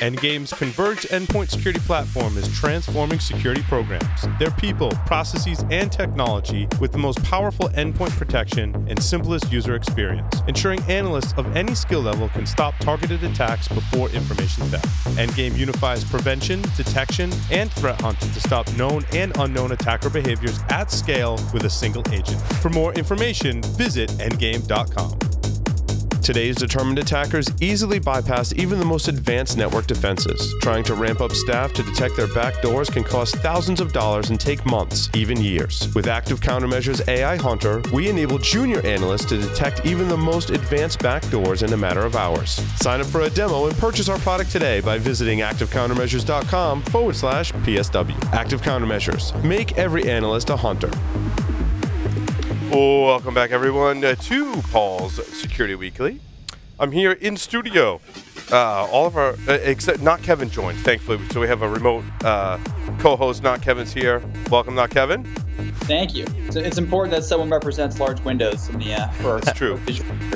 Endgame's converged endpoint security platform is transforming security programs, their people, processes, and technology with the most powerful endpoint protection and simplest user experience, ensuring analysts of any skill level can stop targeted attacks before information theft. Endgame unifies prevention, detection, and threat hunting to stop known and unknown attacker behaviors at scale with a single agent. For more information, visit endgame.com. Today's determined attackers easily bypass even the most advanced network defenses. Trying to ramp up staff to detect their backdoors can cost thousands of dollars and take months, even years. With Active Countermeasures AI Hunter, we enable junior analysts to detect even the most advanced backdoors in a matter of hours. Sign up for a demo and purchase our product today by visiting activecountermeasures.com/PSW. Active Countermeasures. Make every analyst a hunter. Welcome back, everyone, to Paul's Security Weekly. I'm here in studio. All of our, except not Kevin joined, thankfully. So we have a remote co-host. Not Kevin's here. Welcome, not Kevin. Thank you. So it's important that someone represents large windows in the That's true.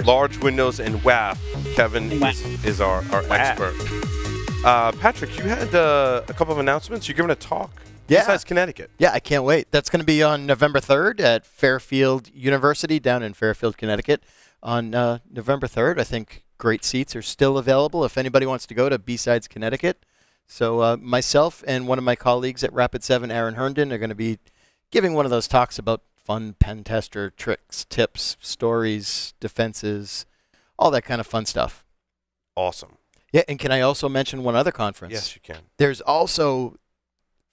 Large windows and WAF. Kevin is our expert. Patrick, you had a couple of announcements. You're giving a talk. Yeah. Besides Connecticut. Yeah, I can't wait. That's going to be on November 3rd at Fairfield University down in Fairfield, Connecticut. On November 3rd, I think great seats are still available if anybody wants to go to B-Sides, Connecticut. So myself and one of my colleagues at Rapid7, Aaron Herndon, are going to be giving one of those talks about fun pen tester tricks, tips, stories, defenses, all that kind of fun stuff. Awesome. Yeah, and can I also mention one other conference? Yes, you can. There's also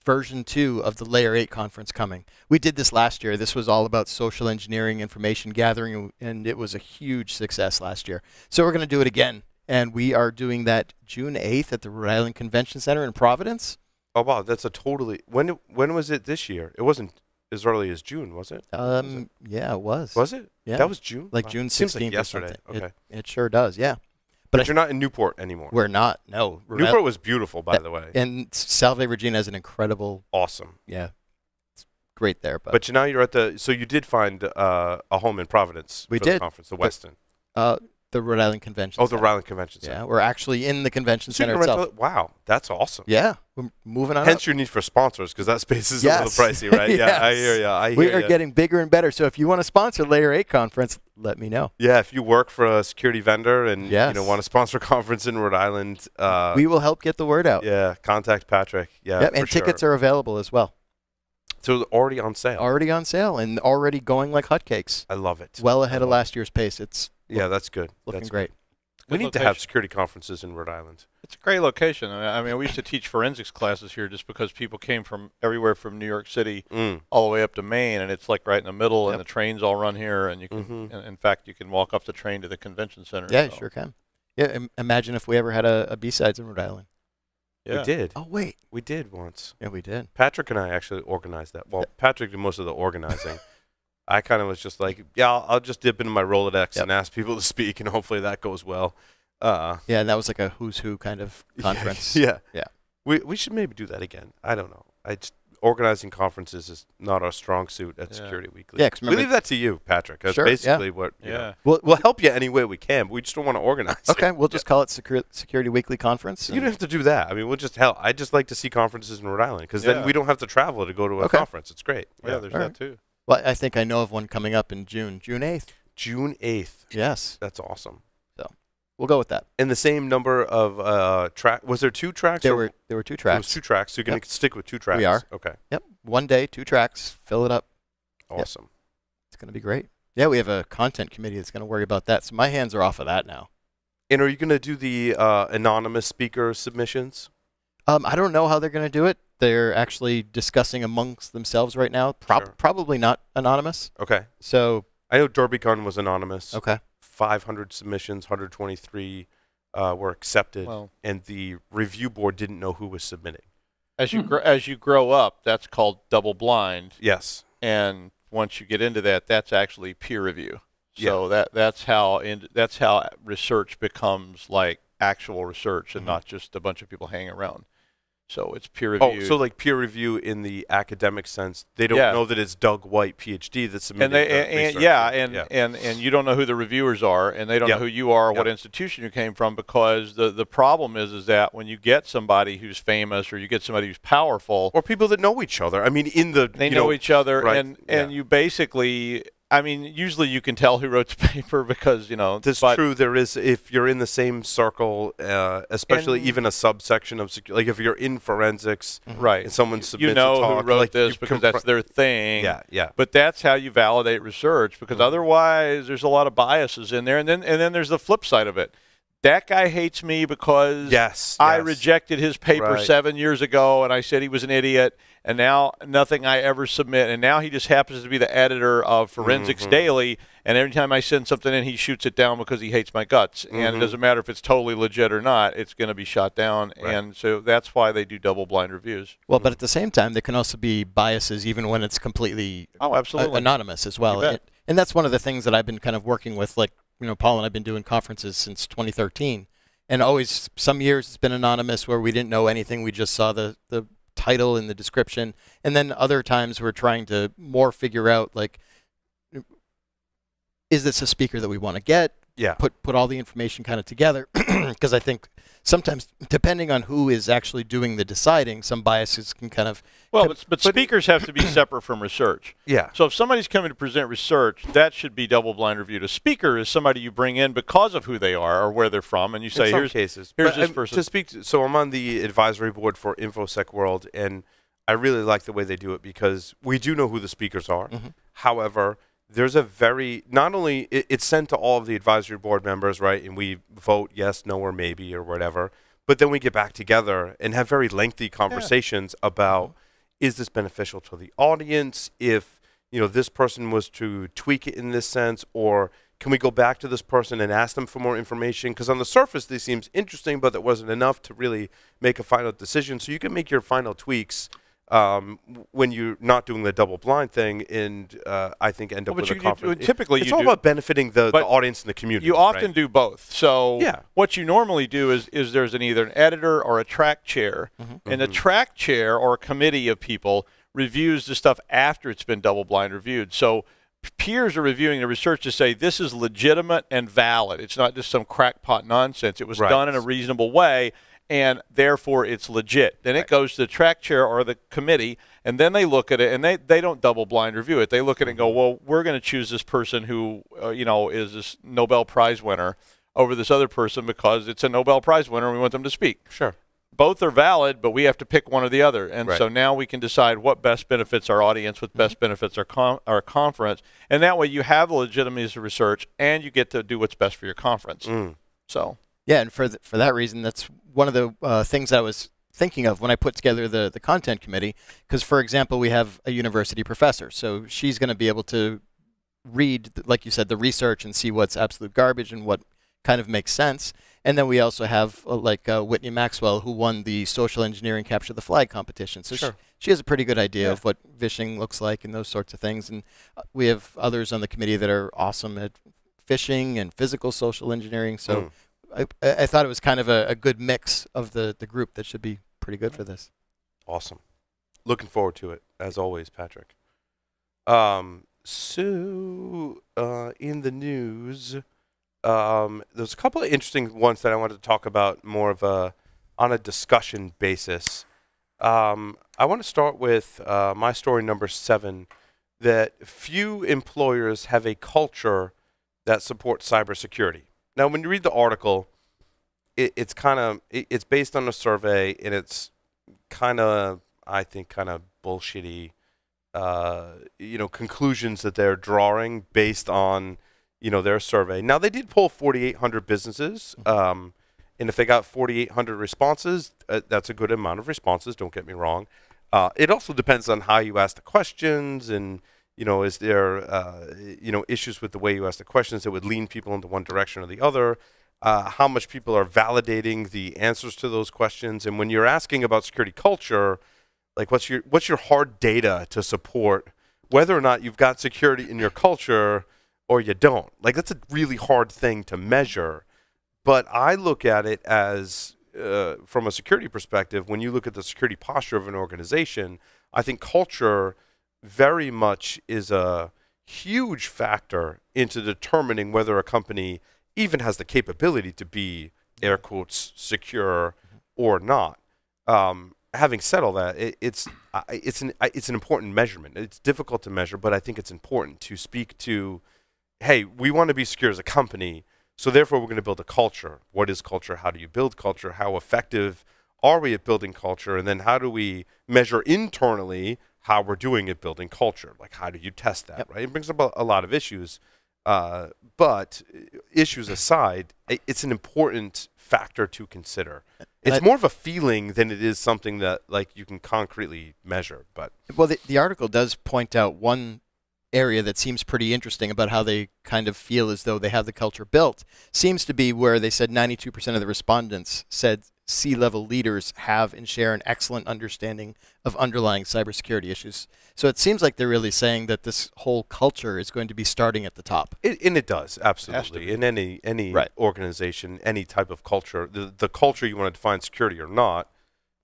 version 2 of the Layer 8 conference coming. We did this last year. This was all about social engineering, information gathering, and it was a huge success last year. So we're going to do it again, and we are doing that June 8th at the Rhode Island Convention Center in Providence. Oh, wow. That's a totally... When was it this year? It wasn't as early as June, was it? Yeah, it was. Was it? Yeah. That was June? Like June 16th Seems like yesterday. or something. Okay. It sure does, yeah. But you're not in Newport anymore. We're not, no. Newport was beautiful, by the way. And Salve, Virginia has an incredible... Awesome. Yeah. It's great there. But now you're at the... So you did find a home in Providence for the conference, the Westin. The Rhode Island Convention Center. Center. The Rhode Island Convention Center. Yeah, we're actually in the convention center itself. Wow, that's awesome. Yeah, we're moving on. Hence your need for sponsors, because that space is a little pricey, right? Yes. Yeah, I hear you. We are getting bigger and better. So if you want to sponsor Layer 8 conference, let me know. Yeah, if you work for a security vendor and yes. want to sponsor a conference in Rhode Island, we will help get the word out. Yeah, contact Patrick. Yeah, yep, and tickets are available as well. So they're already on sale. Already on sale and already going like hotcakes. I love it. Well ahead of last year's pace. It's that's good. Looking great. We need to have security conferences in Rhode Island. It's a great location. I mean, we used to teach forensics classes here just because people came from everywhere from New York City all the way up to Maine, and it's like right in the middle, and the trains all run here, and you can, in fact, you can walk off the train to the convention center. Yeah, so. Sure can. Yeah, imagine if we ever had a B-Sides in Rhode Island. Yeah. We did. Oh, wait. We did once. Yeah, we did. Patrick and I actually organized that. Well, Patrick did most of the organizing. I kind of was just like, I'll just dip into my Rolodex and ask people to speak, and hopefully that goes well. Yeah, and that was like a who's who kind of conference. Yeah. We should maybe do that again. I don't know. Organizing conferences is not our strong suit at Security Weekly. Yeah, we leave that to you, Patrick. That's basically what. Yeah. We'll help you any way we can, but we just don't want to organize. Okay, we'll just call it Security Weekly Conference. You don't have to do that. I mean, we'll just help. I just like to see conferences in Rhode Island because then we don't have to travel to go to a conference. It's great. Yeah, there's that too. Well, I think I know of one coming up in June 8th. June 8th. Yes. That's awesome. We'll go with that. And the same number of track. Was there 2 tracks? There were 2 tracks. There was 2 tracks. So you're going to stick with 2 tracks. We are. Okay. Yep. 1 day, 2 tracks. Fill it up. Awesome. Yep. It's going to be great. Yeah, we have a content committee that's going to worry about that. So my hands are off of that now. And are you going to do the anonymous speaker submissions? I don't know how they're going to do it. They're actually discussing amongst themselves right now. Probably not anonymous. Okay. So I know DerbyCon was anonymous. Okay. 500 submissions, 123 were accepted, and the review board didn't know who was submitting. As you grow up, that's called double blind. Yes. And once you get into that, that's actually peer review. So that's how research becomes like actual research and not just a bunch of people hanging around. So it's peer reviewed. Oh, so like peer review in the academic sense, they don't know that it's Doug White, PhD, that's submitting and you don't know who the reviewers are, and they don't know who you are or what institution you came from, because the problem is that when you get somebody who's famous or you get somebody who's powerful, or people that know each other, I mean, they know each other, right, and you basically. I mean, usually you can tell who wrote the paper because, This is true. There is, if you're in the same circle, especially even a subsection of security, like if you're in forensics, right, and someone submits a talk, who wrote like this because that's their thing. Yeah. But that's how you validate research, because otherwise there's a lot of biases in there. And then there's the flip side of it. That guy hates me because I rejected his paper 7 years ago, and I said he was an idiot, and now nothing I ever submit, and now he just happens to be the editor of Forensics Daily, and every time I send something in, he shoots it down because he hates my guts, and it doesn't matter if it's totally legit or not, it's going to be shot down, and so that's why they do double-blind reviews. Well, but at the same time, there can also be biases even when it's completely anonymous as well, and that's one of the things that I've been kind of working with, like, Paul and I have been doing conferences since 2013, and always some years it's been anonymous where we didn't know anything. We just saw the title and the description, and then other times we're trying to more figure out, like, is this a speaker that we want to get? Yeah. Put all the information kind of together, because I think sometimes, depending on who is actually doing the deciding, some biases can kind of... Well, but speakers have to be separate from research. Yeah. So if somebody's coming to present research, that should be double-blind reviewed. A speaker is somebody you bring in because of who they are or where they're from, and you say, here's this person. To speak, so I'm on the advisory board for InfoSec World, and I really like the way they do it because we do know who the speakers are. However, there's a not only it's sent to all of the advisory board members, right, and we vote yes, no, or maybe or whatever, but then we get back together and have very lengthy conversations about, is this beneficial to the audience if this person was to tweak it in this sense, or can we go back to this person and ask them for more information? Because on the surface this seems interesting, but that wasn't enough to really make a final decision. So you can make your final tweaks when you're not doing the double blind thing, and I think end up with a conference. Typically, it's all about benefiting the audience and the community. You often do both. So what you normally do is there's either an editor or a track chair, and the track chair or a committee of people reviews the stuff after it's been double blind reviewed. So peers are reviewing the research to say this is legitimate and valid. It's not just some crackpot nonsense. It was done in a reasonable way, and therefore it's legit. Then it goes to the track chair or the committee, and then they look at it, and they don't double-blind review it. They look at it and go, well, we're going to choose this person who is this Nobel Prize winner over this other person because it's a Nobel Prize winner and we want them to speak. Sure. Both are valid, but we have to pick one or the other. And so now we can decide what best benefits our audience, what best benefits our conference. And that way you have the legitimacy of research and you get to do what's best for your conference. So. Yeah, and for that reason, that's one of the things that I was thinking of when I put together the content committee. Because, for example, we have a university professor. So she's going to be able to read, like you said, the research and see what's absolute garbage and what kind of makes sense. And then we also have Whitney Maxwell, who won the social engineering capture the flag competition. So she has a pretty good idea of what phishing looks like and those sorts of things. And we have others on the committee that are awesome at phishing and physical social engineering. So I thought it was kind of a good mix of the group that should be pretty good for this. Awesome. Looking forward to it, as always, Patrick. So in the news... there's a couple of interesting ones that I wanted to talk about more of on a discussion basis. I want to start with my story number 7, that few employers have a culture that supports cybersecurity. Now, when you read the article, it's based on a survey, and it's I think kind of bullshitty, conclusions that they're drawing based on their survey. Now, they did poll 4,800 businesses, and if they got 4,800 responses, that's a good amount of responses, don't get me wrong. It also depends on how you ask the questions, and, is there, issues with the way you ask the questions that would lean people into one direction or the other, how much people are validating the answers to those questions. And when you're asking about security culture, like what's your hard data to support whether or not you've got security in your culture or you don't. Like, that's a really hard thing to measure. But I look at it as, from a security perspective, when you look at the security posture of an organization, I think culture very much is a huge factor into determining whether a company even has the capability to be, air quotes, secure or not. Having said all that, it's an important measurement. It's difficult to measure, but I think it's important to speak to, hey, we want to be secure as a company, so therefore we're going to build a culture. What is culture? How do you build culture? How effective are we at building culture? And then how do we measure internally how we're doing at building culture? Like, how do you test that, right? It brings up a lot of issues. But issues aside, it's an important factor to consider. It's more of a feeling than it is something that like you can concretely measure. But well, the article does point out one area that seems pretty interesting about how they kind of feel as though they have the culture built. Seems to be where they said 92% of the respondents said C-level leaders have and share an excellent understanding of underlying cybersecurity issues. So it seems like they're really saying that this whole culture is going to be starting at the top. And it does, absolutely. In any organization, any type of culture, the culture you want to define security or not,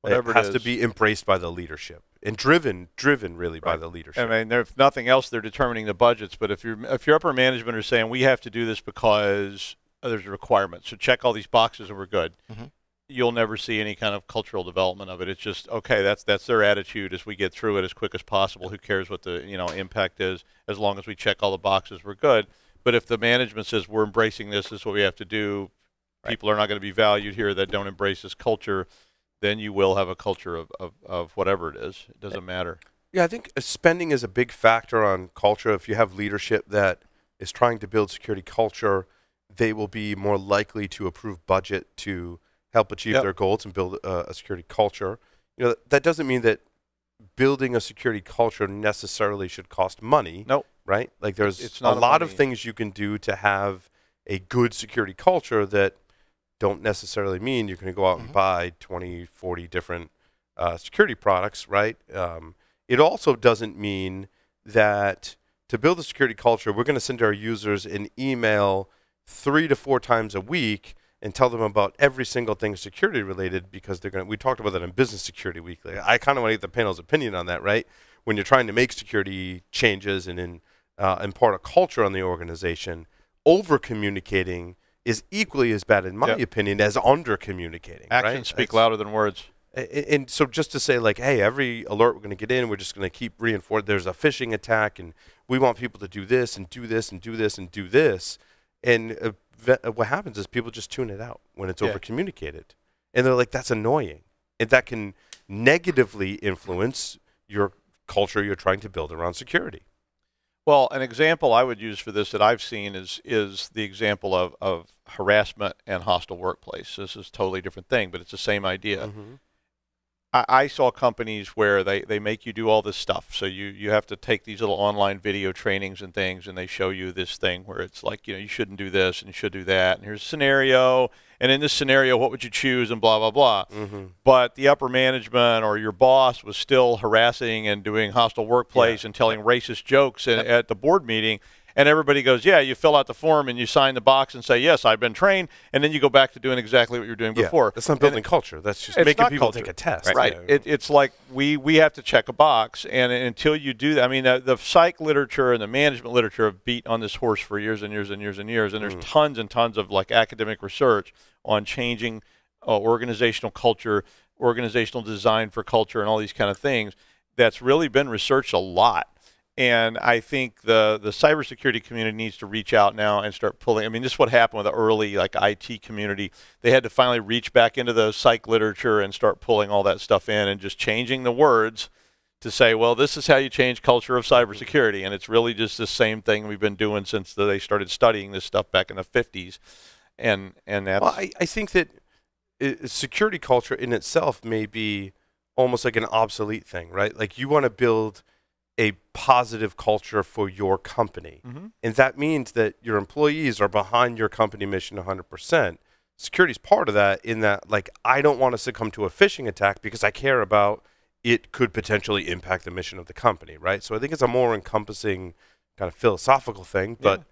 whatever it has to be embraced by the leadership and driven really by the leadership. I mean, if nothing else, they're determining the budgets. But if your upper management are saying we have to do this because there's a requirement, so check all these boxes and we're good. You'll never see any kind of cultural development of it. It's just, okay, that's their attitude as we get through it as quick as possible. Who cares what the impact is? As long as we check all the boxes, we're good. But if the management says we're embracing this is what we have to do, people are not going to be valued here that don't embrace this culture, then you will have a culture of whatever it is. It doesn't matter. Yeah, I think spending is a big factor on culture. If you have leadership that is trying to build security culture, they will be more likely to approve budget to help achieve their goals and build a security culture. That doesn't mean that building a security culture necessarily should cost money. Nope. Right? Like there's a lot of things you can do to have a good security culture that don't necessarily mean you're going to go out and buy 20, 40 different security products, right? It also doesn't mean that to build a security culture, we're going to send our users an email 3 to 4 times a week and tell them about every single thing security related, because we talked about that in Business Security Weekly. I kind of want to get the panel's opinion on that, right? When you're trying to make security changes and impart a culture on the organization, over communicating is equally as bad, in my opinion, as under communicating. Actions speak louder than words. And so just to say, like, hey, every alert we're going to get in, we're just going to keep reinforcing. There's a phishing attack, and we want people to do this and do this and do this and do this. And what happens is people just tune it out when it's over communicated, and they're like, that's annoying, and that can negatively influence your culture you're trying to build around security. Well, an example I would use for this that I've seen is the example of harassment and hostile workplace. This is a totally different thing, but it's the same idea. I saw companies where they make you do all this stuff. So you have to take these little online video trainings and things, and they show you this thing where it's like, you shouldn't do this and you should do that. And here's a scenario. And in this scenario, what would you choose, and blah, blah, blah. But the upper management or your boss was still harassing and doing hostile workplace and telling racist jokes at the board meeting. And everybody goes, yeah, you fill out the form and you sign the box and say, yes, I've been trained. And then you go back to doing exactly what you were doing before. That's not building culture. That's just making people take a test. Right. It's like we have to check a box. And until you do that, I mean, the psych literature and the management literature have beat on this horse for years and years and years and years. And there's tons and tons of like academic research on changing organizational culture, organizational design for culture, and all these kind of things. That's really been researched a lot. And I think the cybersecurity community needs to reach out now and start pulling. I mean, this is what happened with the early IT community. They had to finally reach back into the psych literature and start pulling all that stuff in and just changing the words to say, well, this is how you change culture of cybersecurity. And it's really just the same thing we've been doing since they started studying this stuff back in the 50s. And that's... Well, I think that security culture in itself may be almost like an obsolete thing, right? Like you want to build a positive culture for your company. And that means that your employees are behind your company mission 100%. Security is part of that, in that, like, I don't want to succumb to a phishing attack because I care about it could potentially impact the mission of the company, right? So I think it's a more encompassing kind of philosophical thing, but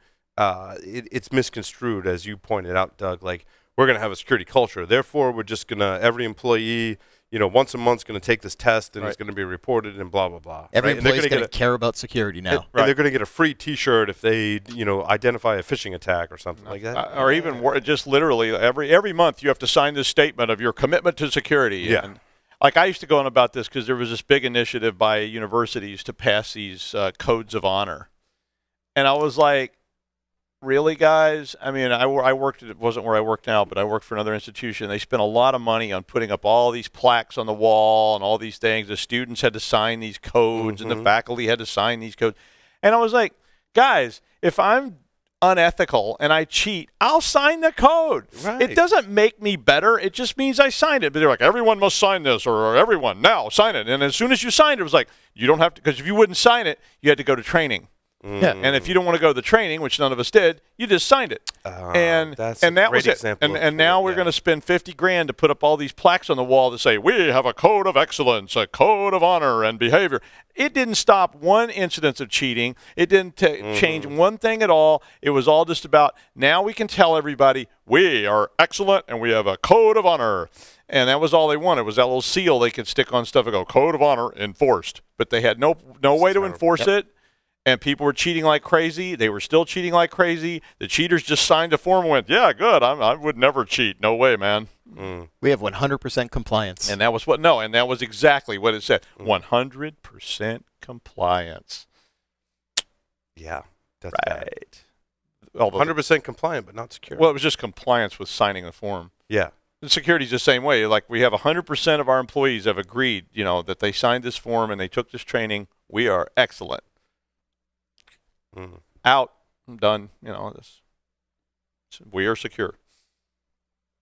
it's misconstrued, as you pointed out, Doug. Like, we're going to have a security culture. Therefore, we're just going to, every employee, once a month is going to take this test and it's going to be reported and blah, blah, blah. Every right? employee's going to care about security now. And they're going to get a free T-shirt if they, identify a phishing attack or something like that. Or even just literally every month you have to sign this statement of your commitment to security. Yeah. And, like, I used to go on about this because there was this big initiative by universities to pass these codes of honor. And I was like, really, guys? I mean, I worked, it wasn't where I work now, but I worked for another institution. They spent a lot of money on putting up all these plaques on the wall and all these things. The students had to sign these codes and the faculty had to sign these codes. And I was like, guys, if I'm unethical and I cheat, I'll sign the code. Right. It doesn't make me better. It just means I signed it. But they're like, everyone must sign this, or everyone now sign it. And as soon as you signed it, it was like, you don't have to, because if you wouldn't sign it, you had to go to training. Yeah, and if you don't want to go to the training, which none of us did, you just signed it. And that was it. And now we're going to spend $50,000 to put up all these plaques on the wall that say, we have a code of excellence, a code of honor and behavior. It didn't stop one incidence of cheating. It didn't change one thing at all. It was all just about, now we can tell everybody, we are excellent and we have a code of honor. And that was all they wanted, was that little seal they could stick on stuff and go, code of honor enforced. But they had no way to enforce it. And people were cheating like crazy. They were still cheating like crazy. The cheaters just signed a form and went, yeah, good. I would never cheat. No way, man. We have 100% compliance. And that was and that was exactly what it said. 100% compliance. Yeah, that's right. Bad. 100% compliant, but not secure. Well, it was just compliance with signing the form. Yeah. And security's the same way. Like, we have 100% of our employees have agreed, that they signed this form and they took this training. We are excellent. Out, I'm done. We are secure.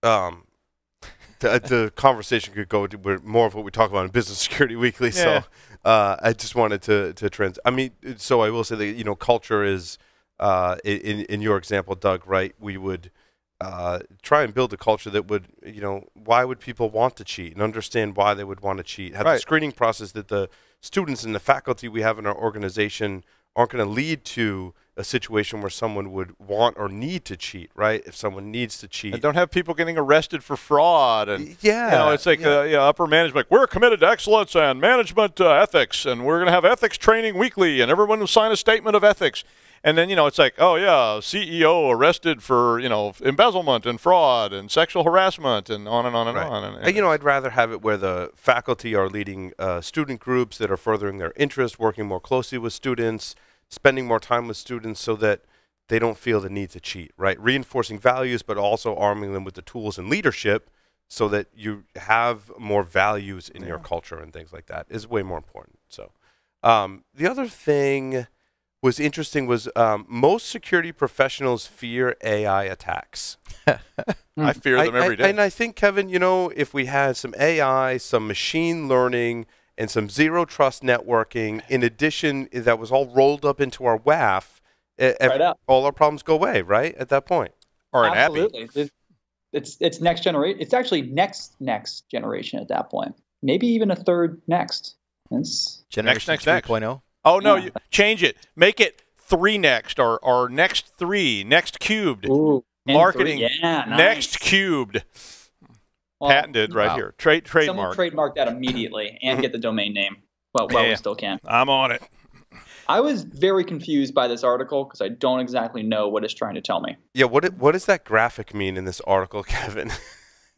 The conversation could go to more of what we talk about in Business Security Weekly. Yeah. So I just wanted to I mean, so I will say that culture is in your example, Doug. Right? We would try and build a culture that would why would people want to cheat and understand why they would want to cheat. Have the screening process that the students and the faculty we have in our organization aren't going to lead to a situation where someone would want or need to cheat, right? If someone needs to cheat. And don't have people getting arrested for fraud. And, it's like upper management. We're committed to excellence and management ethics, and we're going to have ethics training weekly, and everyone will sign a statement of ethics. And then, it's like, oh, yeah, CEO arrested for, embezzlement and fraud and sexual harassment and on and on and on. And I'd rather have it where the faculty are leading student groups that are furthering their interest, working more closely with students, spending more time with students so that they don't feel the need to cheat, right? Reinforcing values, but also arming them with the tools and leadership so that you have more values in your culture and things like that is way more important. So the other thing was interesting was most security professionals fear AI attacks. I fear them every day. And I think, Kevin, if we had some AI, some machine learning, and some zero trust networking, in addition, that was all rolled up into our WAF, all our problems go away, right? At that point. Or an Absolutely. It's next generation. It's actually next generation at that point. Maybe even a third next. Generation next 3.0. Oh, no, you change it. Make it 3 next or next 3, next cubed. Ooh, marketing, nice. next cubed. Well, patented right here. Trademark. Someone trademark that immediately and get the domain name. Well, we still can. I'm on it. I was very confused by this article because I don't exactly know what it's trying to tell me. Yeah, what does that graphic mean in this article, Kevin?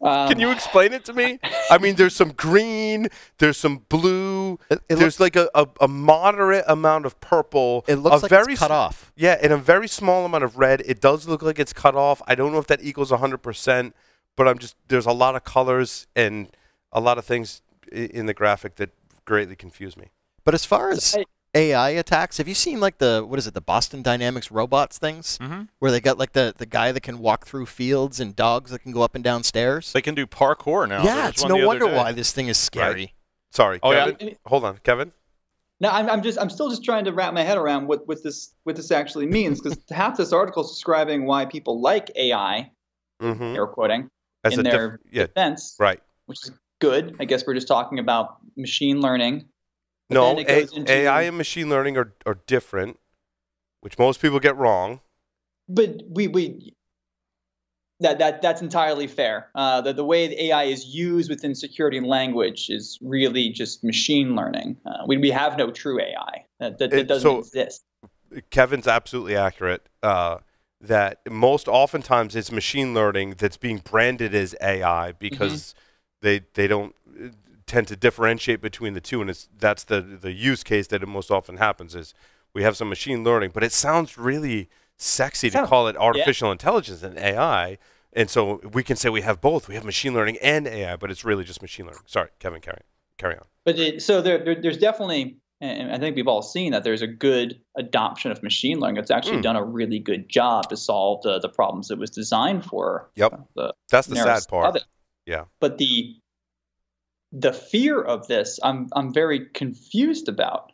Can you explain it to me? I mean, there's some green, there's some blue, there's like a moderate amount of purple. It looks like it's cut off. Yeah, and a very small amount of red. It does look like it's cut off. I don't know if that equals 100%, but there's a lot of colors and a lot of things in the graphic that greatly confuse me. But as far as AI attacks, have you seen like the Boston Dynamics robots things? Where they got like the guy that can walk through fields and dogs that can go up and down stairs? They can do parkour now. Yeah, it's no wonder why this thing is scary. Right. Sorry, Kevin. Yeah. Hold on, Kevin. No, I'm still just trying to wrap my head around what this actually means, because half this article is describing why people like AI, air quoting, in their defense, right? Which is good. I guess we're just talking about machine learning. No, AI and machine learning are different, which most people get wrong. But That's entirely fair. The way the AI is used within security language is really just machine learning. We have no true AI. That doesn't exist. Kevin's absolutely accurate. That most oftentimes it's machine learning that's being branded as AI because they don't tend to differentiate between the two, and that's the use case that it most often happens is we have some machine learning, but it sounds really sexy to call it artificial intelligence and AI, and so we can say we have both. We have machine learning and AI, but it's really just machine learning. Sorry, Kevin, carry on. But so there's definitely, and I think we've all seen that there's a good adoption of machine learning. It's actually done a really good job to solve the problems it was designed for. Yep, that's the sad part. Yeah, but the fear of this, I'm very confused about.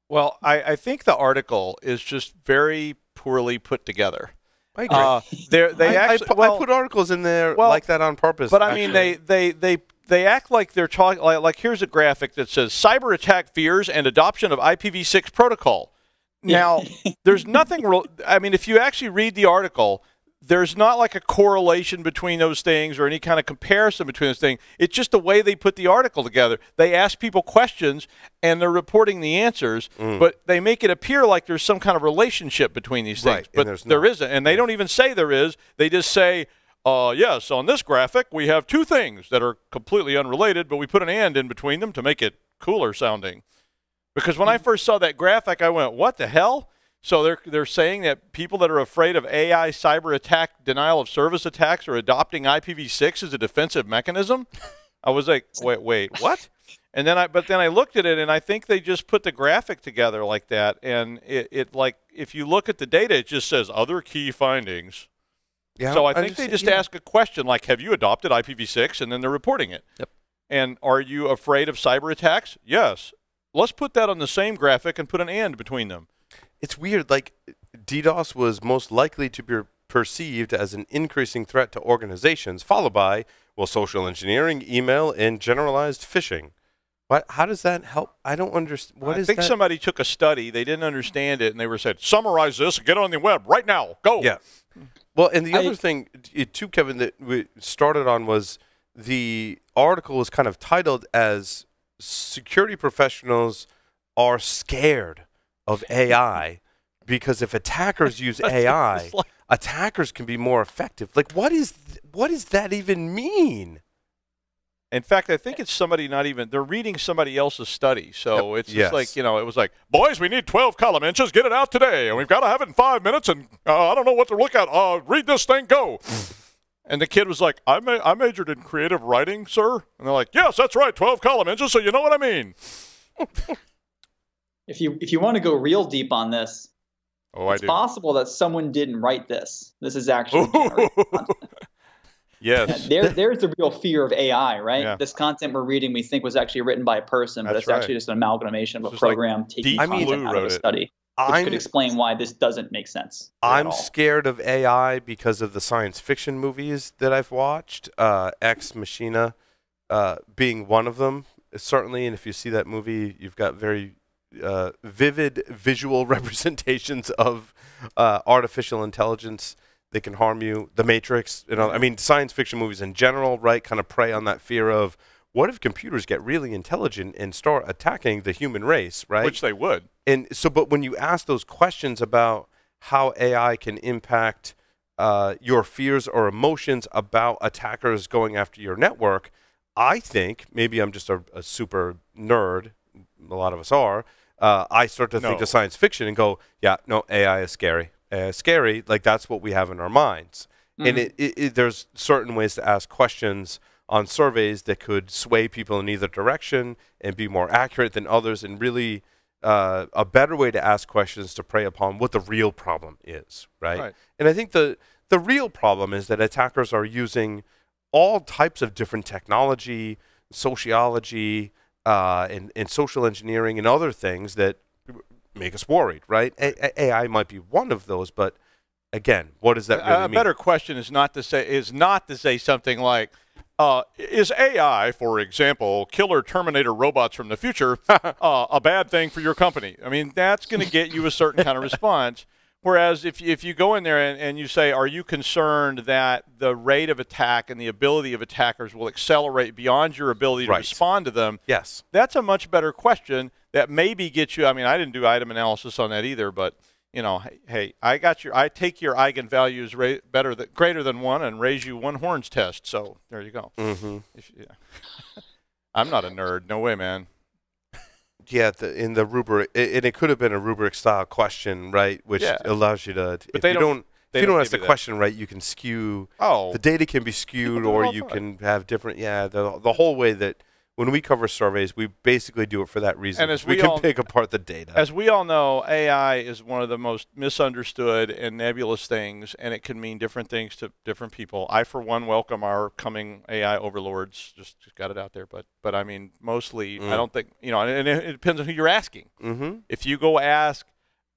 Well, I think the article is just very poorly put together. I agree. I put articles in there like that on purpose. But I mean, they act like they're talking. Like here's a graphic that says cyber attack fears and adoption of IPv6 protocol. Now, there's nothing. I mean, if you actually read the article, there's not like a correlation between those things or any kind of comparison between those things. It's just the way they put the article together. They ask people questions and they're reporting the answers, but they make it appear like there's some kind of relationship between these things. But there isn't. And they don't even say there is. They just say, yes, on this graphic, we have two things that are completely unrelated, but we put an and in between them to make it cooler sounding. Because when I first saw that graphic, I went, what the hell? So they're saying that people that are afraid of AI cyber attack, denial of service attacks are adopting IPv6 as a defensive mechanism. I was like, wait, what? And then I looked at it, and I think they just put the graphic together like that, and it like if you look at the data, it just says other key findings. Yeah, so I think they just ask a question like, have you adopted IPv6? And then they're reporting it. Yep. And are you afraid of cyber attacks? Yes. Let's put that on the same graphic and put an and between them. It's weird, like DDoS was most likely to be perceived as an increasing threat to organizations, followed by, well, social engineering, email, and generalized phishing. How does that help? I don't understand. I think somebody took a study, they didn't understand it, and they were said, summarize this, get on the web right now, go. Yeah. Well, and the other thing, too, Kevin, that we started on was the article was kind of titled as security professionals are scared of AI because if attackers use AI, attackers can be more effective. Like, what does that even mean? In fact, I think it's somebody they're reading somebody else's study. So it's just like, it was like, boys, we need 12 column inches, get it out today. And we've got to have it in 5 minutes. And I don't know what to look at. Read this thing, go. And the kid was like, I majored in creative writing, sir. And they're like, yes, that's right, 12 column inches, so you know what I mean. If you want to go real deep on this, it's possible that someone didn't write this. This is actually generated content. Yes. There's the real fear of AI, right? Yeah. This content we're reading we think was actually written by a person, but it's actually just an amalgamation of a program taking content out of a study. Which could explain why this doesn't make sense. I'm scared of AI because of the science fiction movies that I've watched, Ex Machina being one of them, certainly. And if you see that movie, you've got very vivid visual representations of artificial intelligence that can harm you. The Matrix, I mean, science fiction movies in general, right, kind of prey on that fear of what if computers get really intelligent and start attacking the human race, right? Which they would. And so, but when you ask those questions about how AI can impact your fears or emotions about attackers going after your network, I think, maybe I'm just a super nerd, a lot of us are, I start to think of science fiction and go, yeah, no, AI is scary. AI is scary, like that's what we have in our minds. And there's certain ways to ask questions on surveys that could sway people in either direction and be more accurate than others, and really a better way to ask questions to prey upon what the real problem is, right? And I think the real problem is that attackers are using all types of different technology, sociology, and social engineering and other things that make us worried, right? AI might be one of those, but again, what does that really mean? A better question is not to say something like, is AI, for example, killer Terminator robots from the future, a bad thing for your company? I mean, that's going to get you a certain kind of response. Whereas if you go in there and you say, are you concerned that the rate of attack and the ability of attackers will accelerate beyond your ability to respond to them? Yes. That's a much better question that maybe gets you. I mean, I didn't do item analysis on that either, but hey, I take your eigenvalues greater than 1 and raise you 1 horns test. So there you go. Mm-hmm. I'm not a nerd. No way, man. Yeah, in the rubric, and it could have been a rubric-style question, right? Which allows you to. If you don't ask the question right, you can skew. The data can be skewed, or you can have different. Yeah, the whole way that when we cover surveys, we basically do it for that reason. And as we can pick apart the data. As we all know, AI is one of the most misunderstood and nebulous things, and it can mean different things to different people. I, for one, welcome our coming AI overlords. Just got it out there, but I mean, mostly, I don't think and it depends on who you're asking. Mm-hmm. If you go ask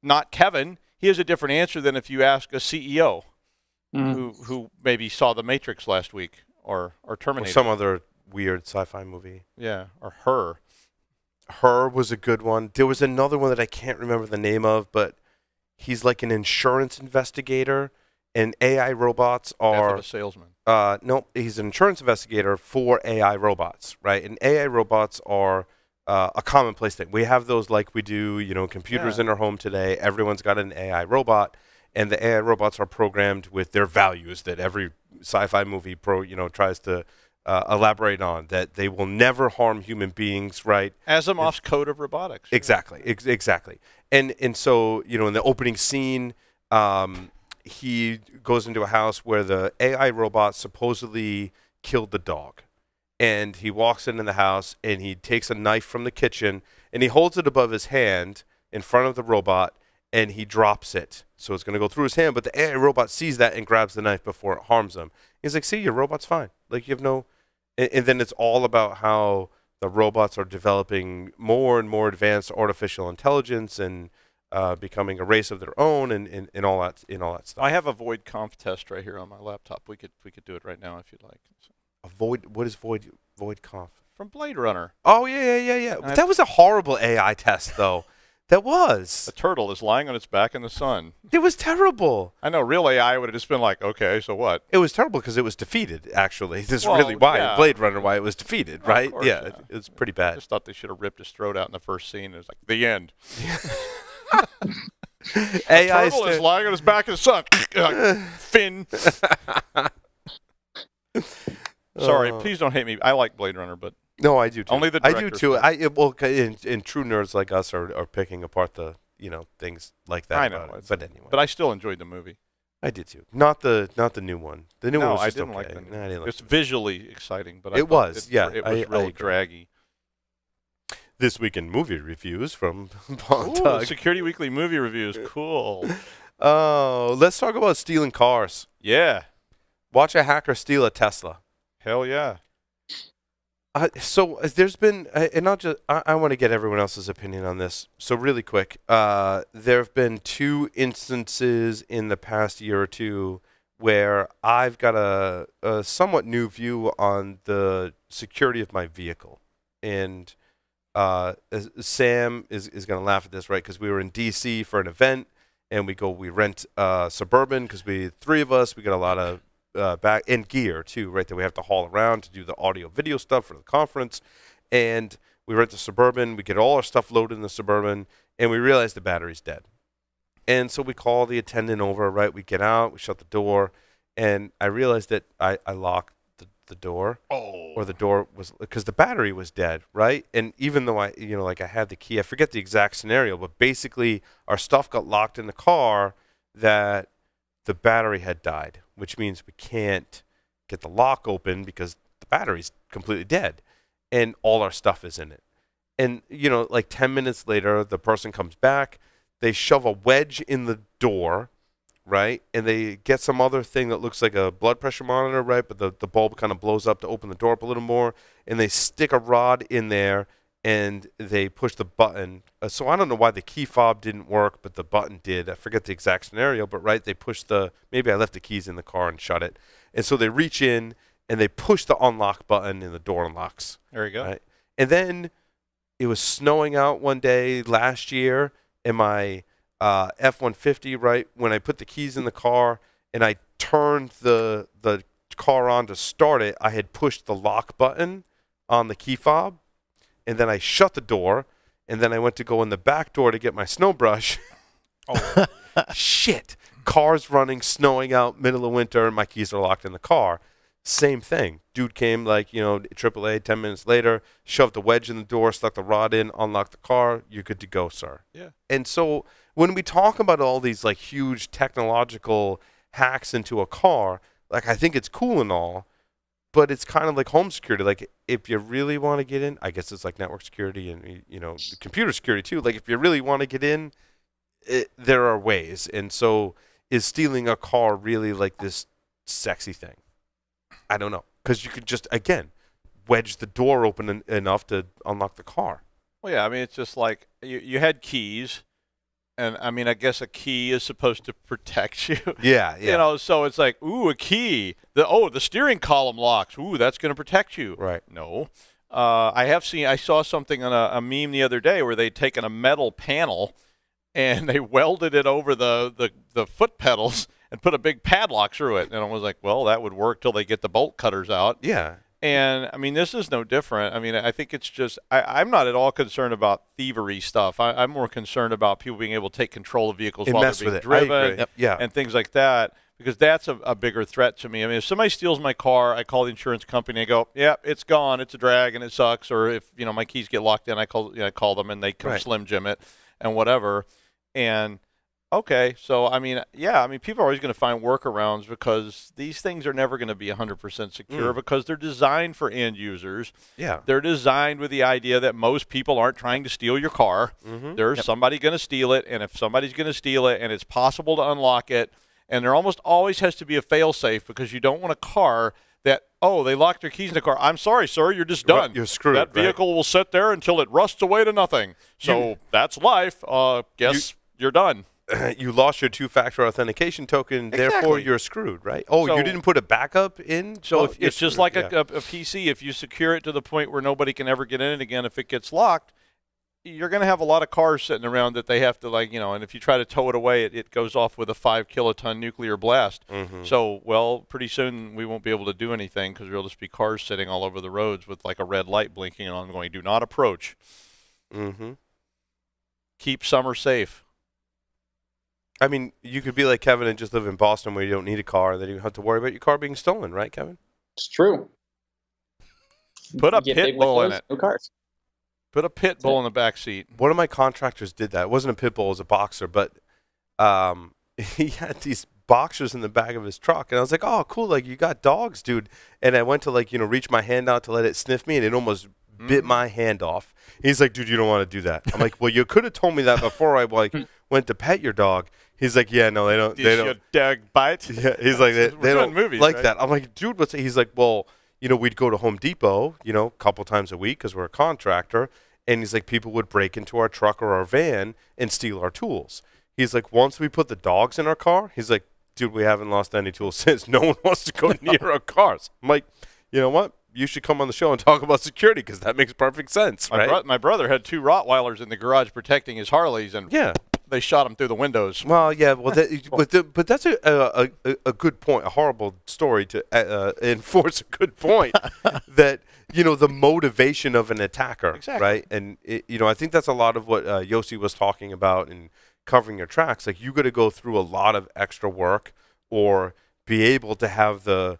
not Kevin, he has a different answer than if you ask a CEO who maybe saw The Matrix last week or Terminator or some other weird sci-fi movie. Yeah, or Her. Her was a good one. There was another one that I can't remember the name of, but he's like an insurance investigator, and AI robots are... Death of a salesman. No, he's an insurance investigator for AI robots, right? And AI robots are a commonplace thing. We have those like we do, computers in our home today. Everyone's got an AI robot, and the AI robots are programmed with their values that every sci-fi movie tries to... elaborate on, that they will never harm human beings, right? Asimov's Code of Robotics. Exactly, exactly. And so, in the opening scene, he goes into a house where the AI robot supposedly killed the dog. And he walks into the house, and he takes a knife from the kitchen, and he holds it above his hand in front of the robot, and he drops it. So it's going to go through his hand, but the AI robot sees that and grabs the knife before it harms him. He's like, see, your robot's fine. Like, you have no... And then it's all about how the robots are developing more and more advanced artificial intelligence and becoming a race of their own and all that stuff. I have a void conf test right here on my laptop. We could do it right now if you'd like. What is void conf? From Blade Runner. Oh yeah. That was a horrible AI test though. That was. A turtle is lying on its back in the sun. It was terrible. I know. Real AI would have just been like, okay, so what? It was terrible because it was defeated, actually. This is really why in Blade Runner, why it was defeated, right? Course, it was pretty bad. I just thought they should have ripped his throat out in the first scene. It was like, the end. AI a turtle is lying on his back in the sun. Finn. Sorry, please don't hate me. I like Blade Runner, but... No, I do too. Only the I do too. And true nerds like us are picking apart the things like that. I know, but anyway. But I still enjoyed the movie. I did too. Not the new one. The new one was just I didn't okay. like the new No, I didn't like it's visually exciting, but it was real draggy. This week in movie reviews from Paul and Doug. Security Weekly movie reviews. Cool. Oh, let's talk about stealing cars. Yeah. Watch a hacker steal a Tesla. Hell yeah. So there's been, and I want to get everyone else's opinion on this. So really quick, there have been 2 instances in the past year or 2 where I've got a somewhat new view on the security of my vehicle. And Sam is going to laugh at this, right? Because we were in D.C. for an event, and we rent Suburban because 3 of us, we got a lot of back and gear too, right? That we have to haul around to do the audio video stuff for the conference. And we rent the Suburban, we get all our stuff loaded in the Suburban, and we realize the battery's dead. And so we call the attendant over, right? We get out, we shut the door, and I realized that I locked the door. Or the door was, because the battery was dead, right? And even though I had the key, I forget the exact scenario, but basically our stuff got locked in the car that the battery had died, which means we can't get the lock open because the battery's completely dead and all our stuff is in it. And, like 10 minutes later, the person comes back, they shove a wedge in the door, right? And they get some other thing that looks like a blood pressure monitor, right? But the bulb kind of blows up to open the door up a little more. And they stick a rod in there and they push the button. So I don't know why the key fob didn't work, but the button did. I forget the exact scenario, but right, they push maybe I left the keys in the car and shut it. And so they reach in and they push the unlock button and the door unlocks. There you go. Right? And then it was snowing out one day last year, and my F-150, right? When I put the keys in the car and I turned the car on to start it, I had pushed the lock button on the key fob, and then I shut the door, and then I went to go in the back door to get my snow brush. Oh, shit. Car's running, snowing out, middle of winter, and my keys are locked in the car. Same thing. Dude came like, AAA, 10 minutes later, shoved the wedge in the door, stuck the rod in, unlocked the car. You're good to go, sir. Yeah. And so when we talk about all these like huge technological hacks into a car, like I think it's cool and all, but it's kind of like home security. Like if you really want to get in, I guess it's like network security and, computer security too. Like if you really want to get in, there are ways. And so is stealing a car really like this sexy thing? I don't know. Because you could just, again, wedge the door open enough to unlock the car. Well, yeah, I mean, it's just like you had keys, and I mean, I guess a key is supposed to protect you. Yeah. So it's like, ooh, a key. The steering column locks. Ooh, that's going to protect you. Right. No. I saw something on a meme the other day where they'd taken a metal panel and they welded it over the foot pedals and put a big padlock through it. And I was like, well, that would work till they get the bolt cutters out. Yeah. And, I mean, this is no different. I mean, I think it's just I'm not at all concerned about thievery stuff. I'm more concerned about people being able to take control of vehicles while they're being driven and things like that, because that's a bigger threat to me. I mean, if somebody steals my car, I call the insurance company and go, yeah, it's gone. It's a drag and it sucks. Or if, my keys get locked in, I call them and they come Slim Jim it and whatever. And okay, so I mean, people are always going to find workarounds because these things are never going to be 100% secure because they're designed for end users. Yeah, they're designed with the idea that most people aren't trying to steal your car. There's somebody going to steal it, and if somebody's going to steal it, and it's possible to unlock it, and there almost always has to be a fail-safe because you don't want a car that, oh, they locked their keys in the car. I'm sorry, sir, you're just done. You're screwed. That vehicle will sit there until it rusts away to nothing. So that's life. You're done. You lost your two-factor authentication token, therefore you're screwed, right? Oh, you didn't put a backup in? So it's just like a PC. If you secure it to the point where nobody can ever get in it again, if it gets locked, you're going to have a lot of cars sitting around that they have to, and if you try to tow it away, it goes off with a 5-kiloton nuclear blast. So, well, pretty soon we won't be able to do anything because there'll just be cars sitting all over the roads with like a red light blinking on going, do not approach. Keep summer safe. I mean, you could be like Kevin and just live in Boston where you don't need a car, and then you don't have to worry about your car being stolen, right, Kevin? It's true. Put a pit bull in it. No cars. Put a pit bull in the back seat. One of my contractors did that. It wasn't a pit bull, it was a boxer, but he had these boxers in the back of his truck, and I was like, oh, cool, like, you got dogs, dude. And I went to, reach my hand out to let it sniff me, and it almost bit my hand off. He's like, dude, you don't want to do that. I'm like, well, you could have told me that before I, went to pet your dog. He's like, yeah, no, they don't. Did your dog bite? Yeah, he's like, they don't movies, like right? that. I'm like, dude, what's? He's like, well, we'd go to Home Depot, a couple times a week because we're a contractor, and he's like, people would break into our truck or our van and steal our tools. He's like, once we put the dogs in our car, he's like, dude, we haven't lost any tools since. No one wants to go near our cars. I'm like, you know what? You should come on the show and talk about security because that makes perfect sense, right? My brother had 2 Rottweilers in the garage protecting his Harleys, and they shot him through the windows. Well, yeah, but that's a good point, a horrible story to enforce a good point that, the motivation of an attacker, right? And, I think that's a lot of what Yossi was talking about in covering your tracks. Like, you got to go through a lot of extra work or be able to have the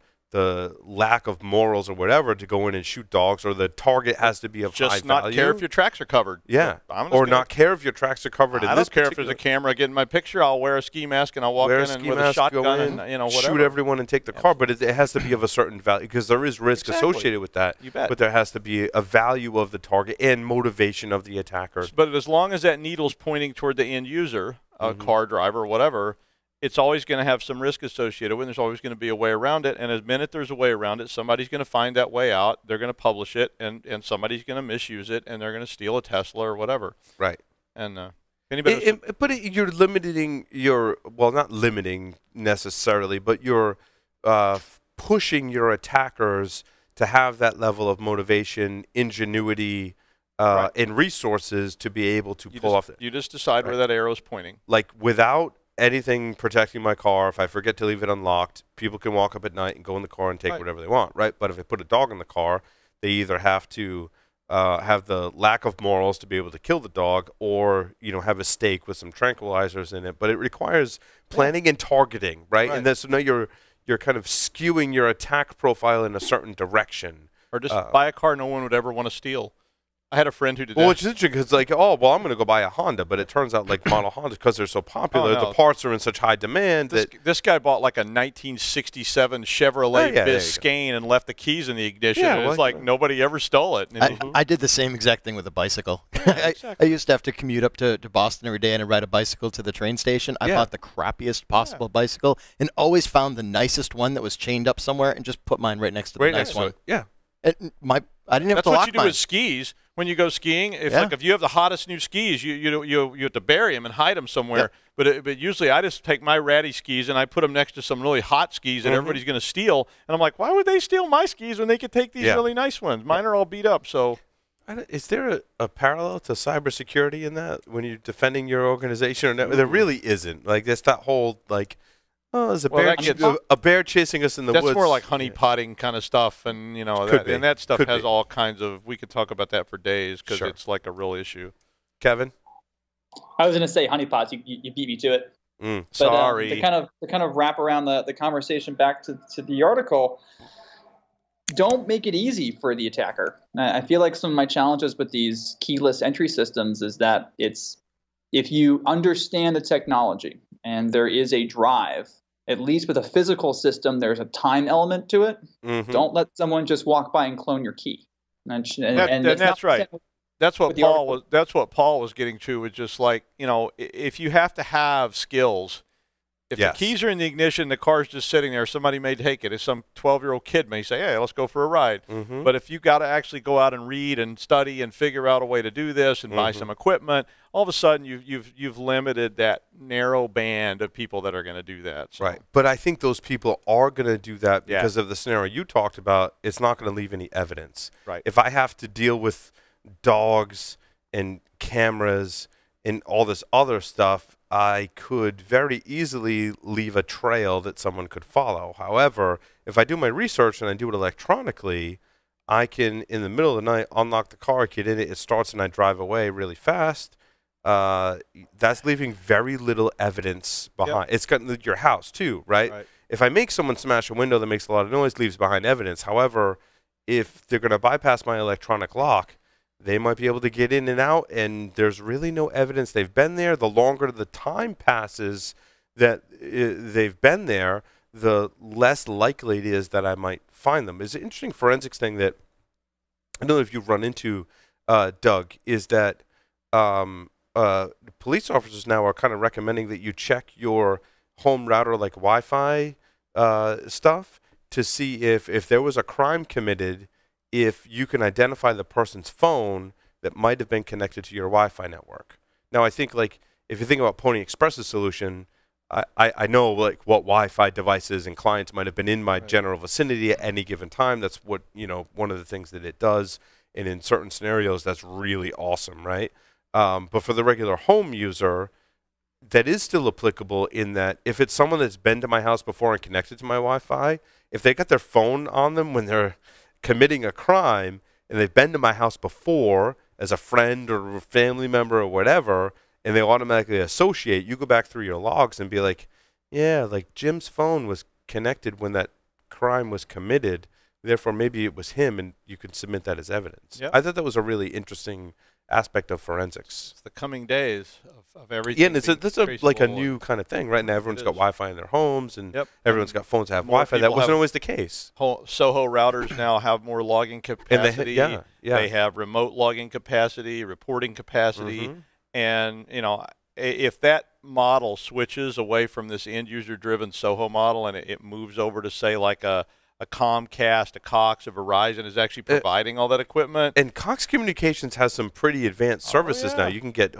lack of morals or whatever to go in and shoot dogs, or the target has to be of high value. Just not care if your tracks are covered. Yeah. Or not care if your tracks are covered. I don't care if there's a camera getting my picture. I'll wear a ski mask and I'll walk in and with a shotgun and whatever. Shoot everyone and take the car, but it has to be of a certain value because there is risk associated with that. You bet. But there has to be a value of the target and motivation of the attacker. But as long as that needle's pointing toward the end user, a car driver, whatever, it's always going to have some risk associated with it. There's always going to be a way around it. And the minute there's a way around it, somebody's going to find that way out. They're going to publish it, and somebody's going to misuse it, and they're going to steal a Tesla or whatever. Right. And but you're limiting not limiting necessarily, but you're pushing your attackers to have that level of motivation, ingenuity, and resources to be able to pull off. You just decide where that arrow is pointing. Like without anything protecting my car, if I forget to leave it unlocked, people can walk up at night and go in the car and take whatever they want, right? But if I put a dog in the car, they either have to have the lack of morals to be able to kill the dog, or have a stake with some tranquilizers in it. But it requires planning and targeting, right? And so now you're kind of skewing your attack profile in a certain direction. Or just buy a car no one would ever want to steal. I had a friend who did that. Well, it's interesting because, I'm going to go buy a Honda, but it turns out, model Hondas, because they're so popular, the parts are in such high demand this guy bought like a 1967 Chevrolet Biscayne and left the keys in the ignition. Yeah, and it's nobody ever stole it. I did the same exact thing with a bicycle. I used to have to commute up to Boston every day and ride a bicycle to the train station. I bought the crappiest possible bicycle and always found the nicest one that was chained up somewhere and just put mine right next to the nice one. Yeah. I didn't have to lock mine. That's what you do with skis. When you go skiing, if you have the hottest new skis, you have to bury them and hide them somewhere. But usually I just take my ratty skis and I put them next to some really hot skis that everybody's going to steal. And I'm like, why would they steal my skis when they could take these really nice ones? Mine are all beat up. So, is there a parallel to cybersecurity in that when you're defending your organization? Or no? There really isn't. There's that whole there's a bear chasing us in the woods. That's more like honeypotting kind of stuff, and that stuff has all kinds of. We could talk about that for days because it's like a real issue. Kevin, I was going to say honeypots. You beat me to it. But, sorry. To kind of wrap around the conversation back to the article. Don't make it easy for the attacker. I feel like some of my challenges with these keyless entry systems is that if you understand the technology and there is a drive, at least with a physical system, there's a time element to it. Don't let someone just walk by and clone your key. And that's right. That's what Paul was getting to. Was just if you have to have skills. If the keys are in the ignition, the car's just sitting there, somebody may take it. If some 12-year-old kid may say, hey, let's go for a ride. But if you got to actually go out and read and study and figure out a way to do this and buy some equipment, all of a sudden you've limited that narrow band of people that are going to do that. So. Right. But I think those people are going to do that because of the scenario you talked about. It's not going to leave any evidence. Right. If I have to deal with dogs and cameras and all this other stuff, I could very easily leave a trail that someone could follow. However, if I do my research and I do it electronically, I can, in the middle of the night, unlock the car, get in it, it starts, and I drive away really fast. That's leaving very little evidence behind. It's got your house, too, right? If I make someone smash a window that makes a lot of noise, leaves behind evidence. However, if they're going to bypass my electronic lock, they might be able to get in and out, and there's really no evidence they've been there. The longer the time passes that they've been there, the less likely it is that I might find them. It's an interesting forensics thing that I don't know if you've run into, Doug, is that police officers now are kind of recommending that you check your home router, like Wi-Fi stuff, to see if there was a crime committed, if you can identify the person's phone that might have been connected to your Wi-Fi network. Now, I think, if you think about Pony Express's solution, I know, what Wi-Fi devices and clients might have been in my general vicinity at any given time. That's what, one of the things that it does. And in certain scenarios, that's really awesome, right? But for the regular home user, that is still applicable in that if it's someone that's been to my house before and connected to my Wi-Fi, if they got their phone on them when they're committing a crime and they've been to my house before as a friend or a family member or whatever, and they automatically associate, you go back through your logs and be like, Jim's phone was connected when that crime was committed, therefore maybe it was him, and you can submit that as evidence. I thought that was a really interesting aspect of forensics. It's the coming days of everything. Yeah, and this is like a new kind of thing. Right now everyone's got Wi-Fi in their homes, and everyone's got phones that have Wi-Fi. That wasn't always the case. Soho routers now have more logging capacity. And they have remote logging capacity, reporting capacity. And, if that model switches away from this end-user-driven Soho model and it moves over to, say, like a Comcast, a Cox, a Verizon is actually providing all that equipment. And Cox Communications has some pretty advanced services now. You can get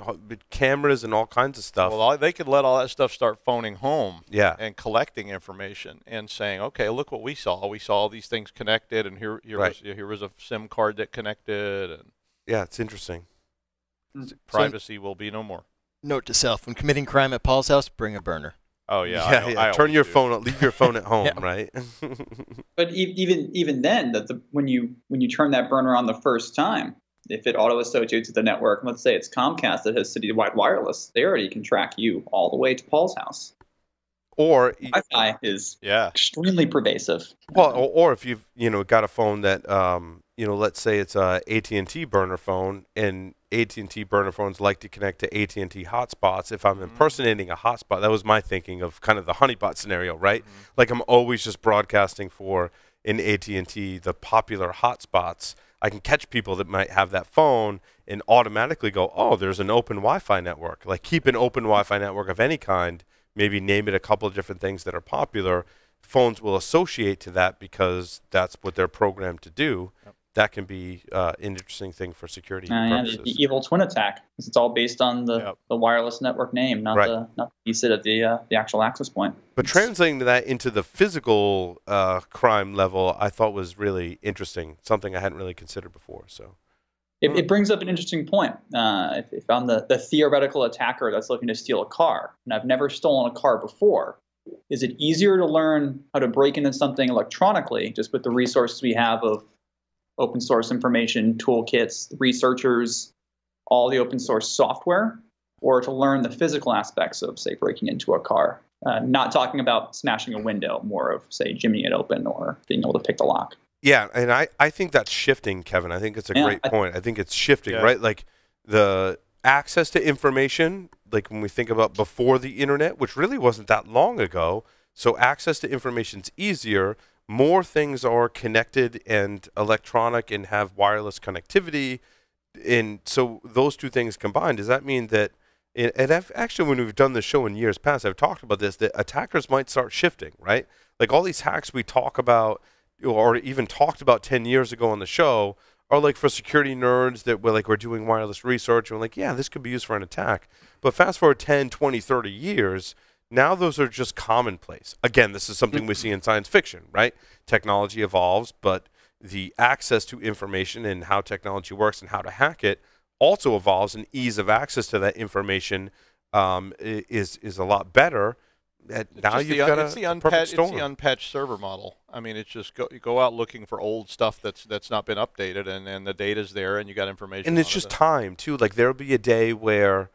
cameras and all kinds of stuff. Well, they could let all that stuff start phoning home and collecting information and saying, okay, look what we saw. We saw all these things connected, and here was a SIM card that connected. And Yeah, it's interesting. Privacy will be no more. Note to self: when committing crime at Paul's house, bring a burner. Oh yeah, Yeah. I Turn your do. phone. Leave your phone at home, Yeah. right? But even then, when you turn that burner on the first time, if it auto associates with the network, let's say it's Comcast that has citywide wireless, they already can track you all the way to Paul's house. Or Wi-Fi is Yeah. extremely pervasive. well, or if you've got a phone that let's say it's a AT&T burner phone, and AT&T burner phones like to connect to AT&T hotspots. If I'm impersonating a hotspot, that was my thinking of kind of the honeypot scenario, right? Like I'm always just broadcasting for in AT&T the popular hotspots. I can catch people that might have that phone and automatically go, oh, there's an open Wi-Fi network. Like keep an open Wi-Fi network of any kind. Maybe name it a couple of different things that are popular. Phones will associate to that because that's what they're programmed to do. Yep. That can be an interesting thing for security purposes. The evil twin attack, because it's all based on the wireless network name, not the ESID at the actual access point. But translating that into the physical crime level, I thought was really interesting. Something I hadn't really considered before. So. It brings up an interesting point. If I'm the theoretical attacker that's looking to steal a car, and I've never stolen a car before, is it easier to learn how to break into something electronically, just with the resources we have of open source information, toolkits, researchers, all the open source software, or to learn the physical aspects of, say, breaking into a car? Not talking about smashing a window, more of, say, jimmying it open or being able to pick the lock. Yeah, and I think that's shifting, Kevin. I think it's a great point. I think it's shifting, right? Like the access to information, like when we think about before the internet, which really wasn't that long ago, so access to information's easier. More things are connected and electronic and have wireless connectivity. And so those two things combined, does that mean that, actually when we've done this show in years past, I've talked about this, that attackers might start shifting, right? Like all these hacks we talk about, or even talked about 10 years ago on the show, are like for security nerds that we're doing wireless research and we're like, yeah, this could be used for an attack. But fast forward 10, 20, 30 years, now those are just commonplace. Again, this is something we see in science fiction, right? Technology evolves, but the access to information and how technology works and how to hack it also evolves, and ease of access to that information is a lot better. Now you've got it's the unpatched server model. I mean, it's just you go out looking for old stuff that's not been updated, and the data's there, and you got information. And it's just time too. Like there'll be a day where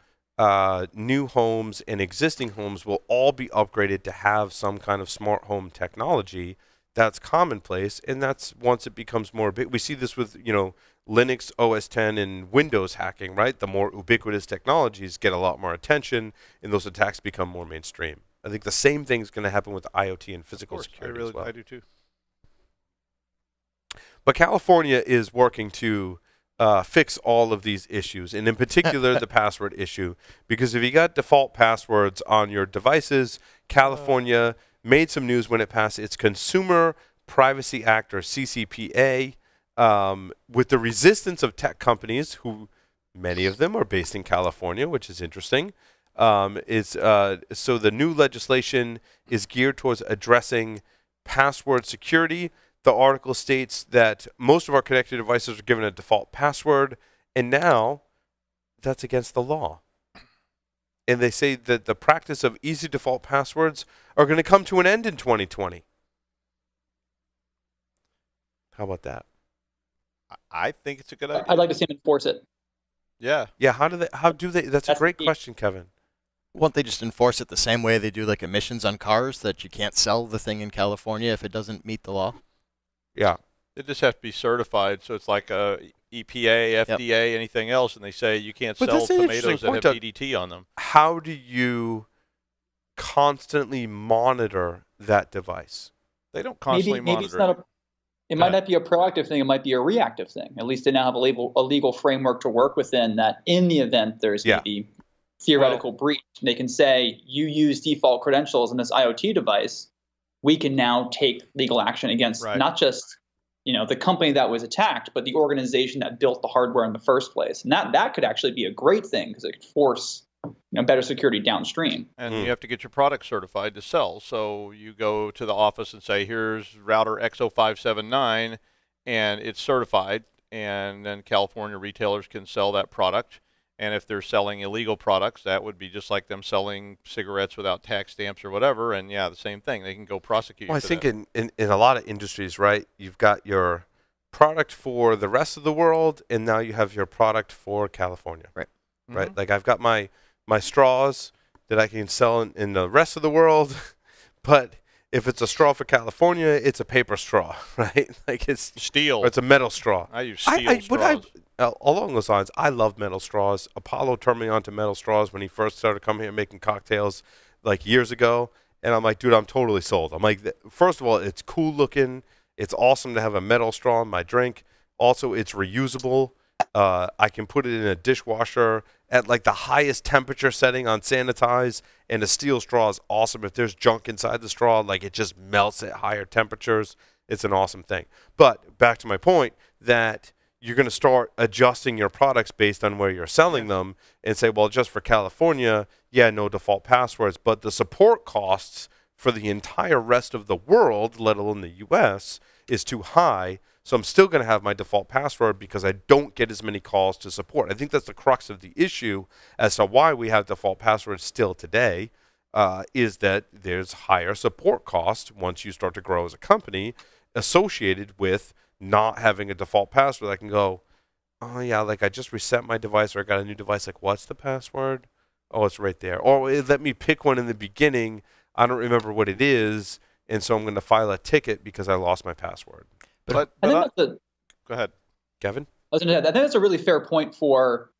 new homes and existing homes will all be upgraded to have some kind of smart home technology that's commonplace, and that's once it becomes more big. We see this with Linux, OS 10, and Windows hacking, right? The more ubiquitous technologies get a lot more attention, and those attacks become more mainstream. I think the same thing is going to happen with IoT and physical security as well. I do too. But California is working to fix all of these issues, and in particular the password issue, because if you got default passwords on your devices, California made some news when it passed its Consumer Privacy Act, or CCPA, with the resistance of tech companies, who many of them are based in California, which is interesting. So the new legislation is geared towards addressing password security. The article states that most of our connected devices are given a default password, and now that's against the law. And they say that the practice of easy default passwords are going to come to an end in 2020. How about that? I think it's a good idea. I'd like to see them enforce it. Yeah. Yeah. How do they? That's a great question, Kevin. Won't they just enforce it the same way they do like emissions on cars, that you can't sell the thing in California if it doesn't meet the law? Yeah. They just have to be certified, so it's like EPA, FDA, anything else, and they say you can't sell tomatoes that have DDT on them. How do you constantly monitor that device? They don't constantly monitor it. It might not be a proactive thing. It might be a reactive thing. At least they now have a legal framework to work within, that in the event there's maybe theoretical breach, they can say, you use default credentials in this IoT device. We can now take legal action against not just the company that was attacked, but the organization that built the hardware in the first place. And that could actually be a great thing, because it could force better security downstream. And you have to get your product certified to sell. So you go to the office and say, here's router X0579, and it's certified. and then California retailers can sell that product. And if they're selling illegal products, that would be just like them selling cigarettes without tax stamps or whatever. And yeah, the same thing. They can go prosecute you. Well, I for think that. in a lot of industries, right, you've got your product for the rest of the world, and now you have your product for California. Right. Right? Like I've got my straws that I can sell in the rest of the world, but if it's a straw for California, it's a paper straw, right? Like it's steel. Or it's a metal straw. I use steel straws. Along those lines, I love metal straws. Apollo turned me on to metal straws when he first started coming here making cocktails like years ago. And I'm like, dude, I'm totally sold. I'm like, first of all, it's cool looking. It's awesome to have a metal straw in my drink. Also, it's reusable. I can put it in a dishwasher at like the highest temperature setting on sanitize, and a steel straw is awesome. If there's junk inside the straw, like it just melts at higher temperatures. It's an awesome thing. But back to my point that you're going to start adjusting your products based on where you're selling them and say, well, just for California, yeah, no default passwords. But the support costs for the entire rest of the world, let alone the U.S., is too high. So I'm still going to have my default password because I don't get as many calls to support. I think that's the crux of the issue as to why we have default passwords still today, is that there's higher support costs once you start to grow as a company associated with not having a default password. I can go, oh yeah, like I just reset my device or I got a new device. Like, what's the password? Oh, it's right there. Or let me pick one in the beginning. I don't remember what it is, and so I'm going to file a ticket because I lost my password. Go ahead, Kevin. I think that's a really fair point for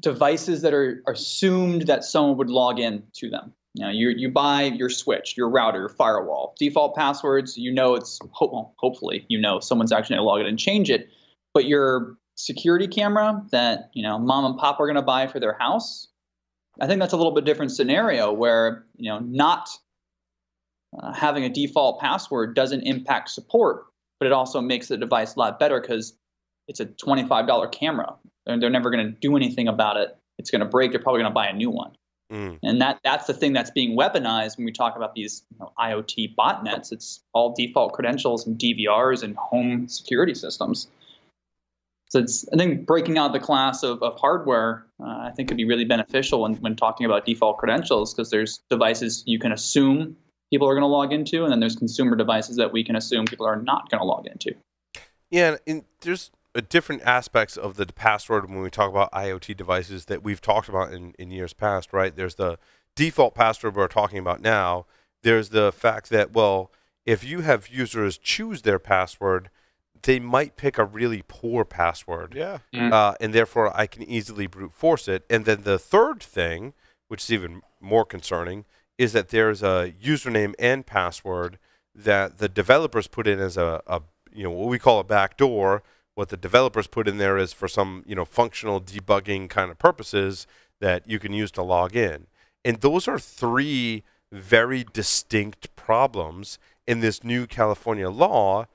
devices that are assumed that someone would log in to them. You know, you buy your switch, your router, your firewall, default passwords. You know, it's hopefully you know someone's actually going to log in and change it. But your security camera that mom and pop are going to buy for their house, I think that's a little bit different scenario where not having a default password doesn't impact support, but it also makes the device a lot better because it's a $25 camera. They're never going to do anything about it. It's going to break. They're probably going to buy a new one. And that's the thing that's being weaponized when we talk about these IoT botnets. It's all default credentials and DVRs and home security systems. So I think breaking out the class of hardware, I think could be really beneficial when talking about default credentials, because there's devices you can assume people are going to log into, and then there's consumer devices that we can assume people are not going to log into. Yeah, and there's different aspects of the password when we talk about IoT devices that we've talked about in years past, right? There's the default password we're talking about now. There's the fact that, well, if you have users choose their password, they might pick a really poor password. Yeah. And therefore, I can easily brute force it. And then the third thing, which is even more concerning, is that there's a username and password that the developers put in as a what we call a backdoor. What the developers put in there is for some, functional debugging kind of purposes that you can use to log in. And those are three very distinct problems in this new California law.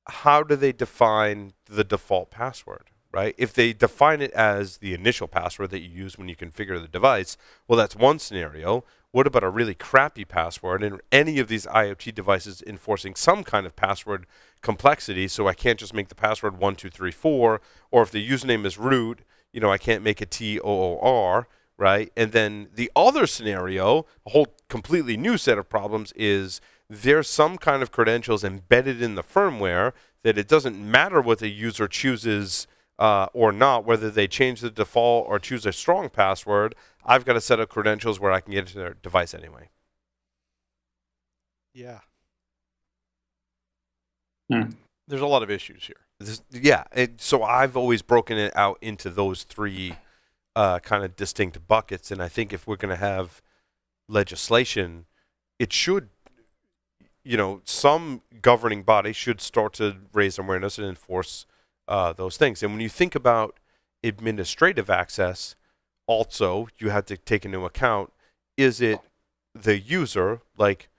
How do they define the default password, right? If they define it as the initial password that you use when you configure the device, well, that's one scenario. What about a really crappy password? And any of these IoT devices enforcing some kind of password complexity, so I can't just make the password 1234, or if the username is root, I can't make it TOOR, right? And then the other scenario, a whole completely new set of problems, is there's some kind of credentials embedded in the firmware that it doesn't matter what the user chooses or not, whether they change the default or choose a strong password. I've got a set of credentials where I can get into their device anyway. Yeah. There's a lot of issues here. So I've always broken it out into those three kind of distinct buckets, and I think if we're going to have legislation, it should, some governing body should start to raise awareness and enforce those things. And when you think about administrative access, also you have to take into account, is it the user, like,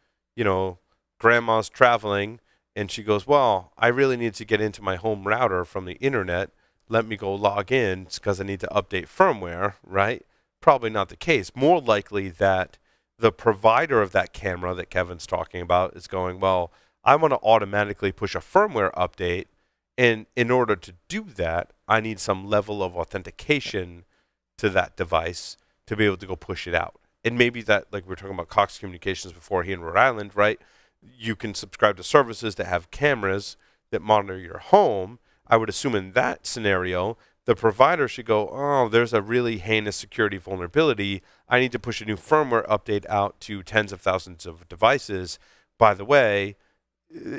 grandma's traveling and she goes, well, I really need to get into my home router from the internet. Let me go log in because I need to update firmware, right? Probably not the case. More likely that the provider of that camera that Kevin's talking about is going, well, I want to automatically push a firmware update, And in order to do that, I need some level of authentication to that device to be able to go push it out. And maybe that, like we were talking about Cox Communications before here in Rhode Island, right? You can subscribe to services that have cameras that monitor your home. I would assume in that scenario, the provider should go, oh, there's a really heinous security vulnerability. I need to push a new firmware update out to tens of thousands of devices. By the way,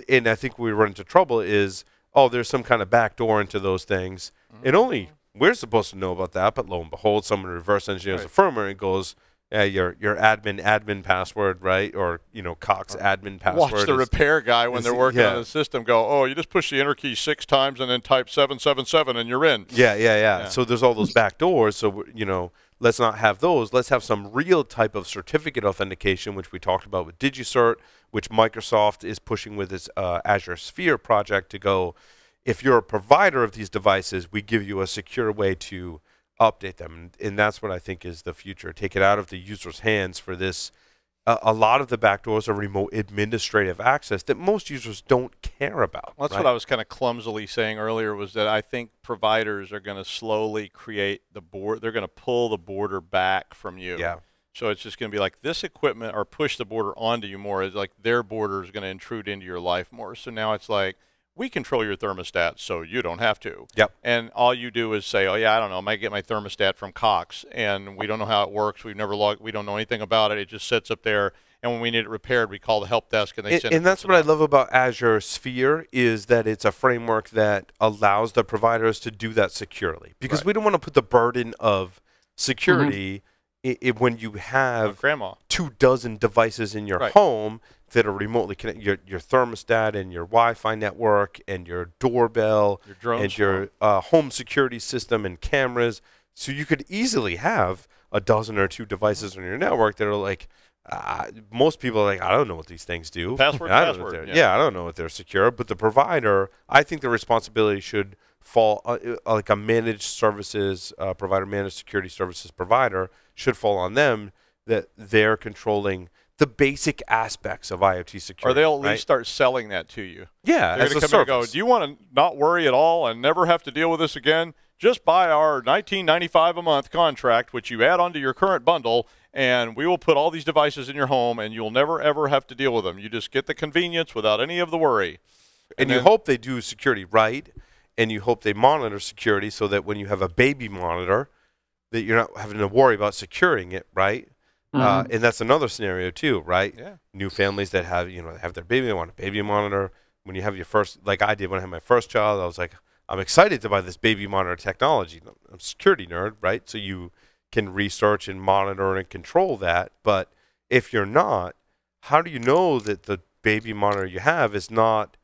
and I think we run into trouble is, oh, there's some kind of backdoor into those things. And only we're supposed to know about that, but lo and behold, someone reverse engineers the firmware and goes, your admin password, right? Or, Cox admin password. Watch the repair guy when they're working on the system go, oh, you just push the enter key 6 times and then type 777 and you're in. Yeah. So there's all those back doors. So, let's not have those. Let's have some real type of certificate authentication, which we talked about with DigiCert, which Microsoft is pushing with its Azure Sphere project to go, if you're a provider of these devices, we give you a secure way to update them. And that's what I think is the future. Take it out of the user's hands for this. A lot of the backdoors are remote administrative access that most users don't care about. Well, that's what I was kind of clumsily saying earlier, was that I think providers are going to slowly create the board. They're going to pull the border back from you. Yeah. So it's just going to be like this equipment, or push the border onto you more. It's like their border is going to intrude into your life more. So now it's like, we control your thermostat, so you don't have to. Yep. And all you do is say, oh, yeah, I don't know, I might get my thermostat from Cox, and we don't know how it works. We've never logged. We don't know anything about it. It just sits up there, and when we need it repaired, we call the help desk, and they send it. And that's what I love about Azure Sphere is that it's a framework that allows the providers to do that securely. Because we don't want to put the burden of security when you have 24 devices in your home that are remotely connected, your thermostat and your Wi-Fi network and your doorbell and your home security system and cameras. So you could easily have a dozen or two devices on your network that are like, most people are like, I don't know what these things do. Password. I don't know if they're secure. But the provider, I think the responsibility should fall, like a managed services provider, managed security services provider, should fall on them, that they're controlling the basic aspects of IoT security. Or they'll at least start selling that to you. Yeah, they're going to come in and go, do you want to not worry at all and never have to deal with this again? Just buy our $19.95 a month contract, which you add onto your current bundle, and we will put all these devices in your home, and you'll never, ever have to deal with them. You just get the convenience without any of the worry. And you hope they do security right, and you hope they monitor security so that when you have a baby monitor, that you're not having to worry about securing it, right? And that's another scenario too, right? Yeah. New families that have, have their baby, they want a baby monitor. When you have your first, like I did when I had my first child, I was like, I'm excited to buy this baby monitor technology. I'm a security nerd, right? So you can research and monitor and control that. But if you're not, how do you know that the baby monitor you have is not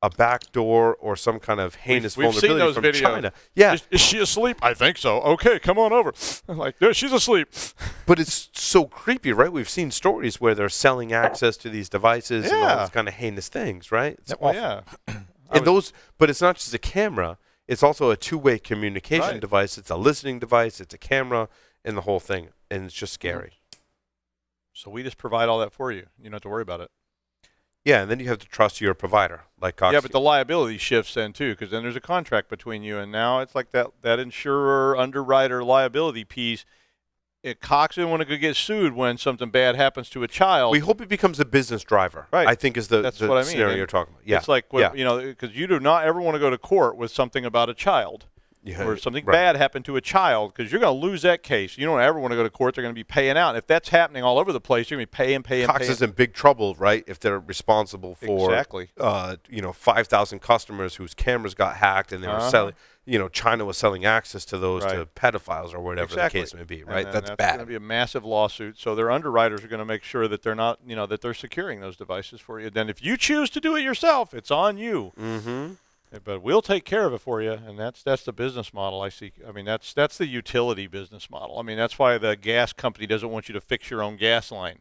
a backdoor or some kind of heinous vulnerability from China? Yeah. Is she asleep? I think so. Okay, come on over. I'm like, yeah, she's asleep. But it's so creepy, right? We've seen stories where they're selling access to these devices and all these kind of heinous things, right? It's awful. Yeah. And but it's not just a camera. It's also a two-way communication device. It's a listening device. It's a camera and the whole thing. And it's just scary. So we just provide all that for you. You don't have to worry about it. Yeah, and then you have to trust your provider, like Cox. Yeah, but the liability shifts then too, because then there's a contract between you, and now it's like that insurer underwriter liability piece. Cox didn't want to get sued when something bad happens to a child. We hope it becomes a business driver. Right. I think is the scenario you're talking about. Yeah. It's like because you do not ever want to go to court with something about a child. Yeah, or something bad happened to a child, because you're going to lose that case. You don't ever want to go to court. They're going to be paying out. If that's happening all over the place, you're going to be paying. Cox is in big trouble, right? If they're responsible for 5,000 customers whose cameras got hacked and they were selling. China was selling access to those to pedophiles or whatever the case may be, right? That's bad. That's going to be a massive lawsuit. So their underwriters are going to make sure that they're not, that they're securing those devices for you. Then if you choose to do it yourself, it's on you. Mm-hmm. But we'll take care of it for you, and that's the business model I see. I mean, that's the utility business model. I mean, that's why the gas company doesn't want you to fix your own gas line.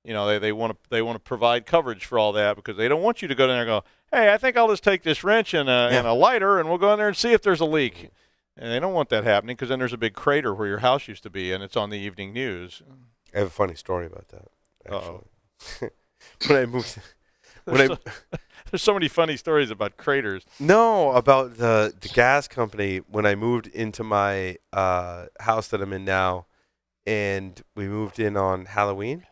They want to provide coverage for all that, because they don't want you to go in there and go, hey, I think I'll just take this wrench and a lighter, and we'll go in there and see if there's a leak. And they don't want that happening, because then there's a big crater where your house used to be, and it's on the evening news. I have a funny story about that, actually. There's so many funny stories about craters. No, about the gas company when I moved into my house that I'm in now, and we moved in on Halloween,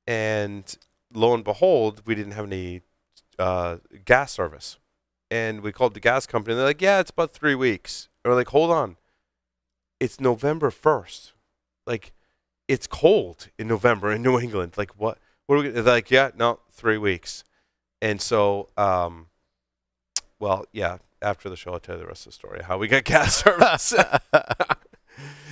and lo and behold, we didn't have any gas service, and we called the gas company, and they're like, "Yeah, it's about 3 weeks." And we're like, "Hold on, it's November 1st, like it's cold in November in New England. Like what? What are we?" They're like, "Yeah, no, 3 weeks." And so, well, yeah, after the show, I'll tell you the rest of the story, how we got gas service.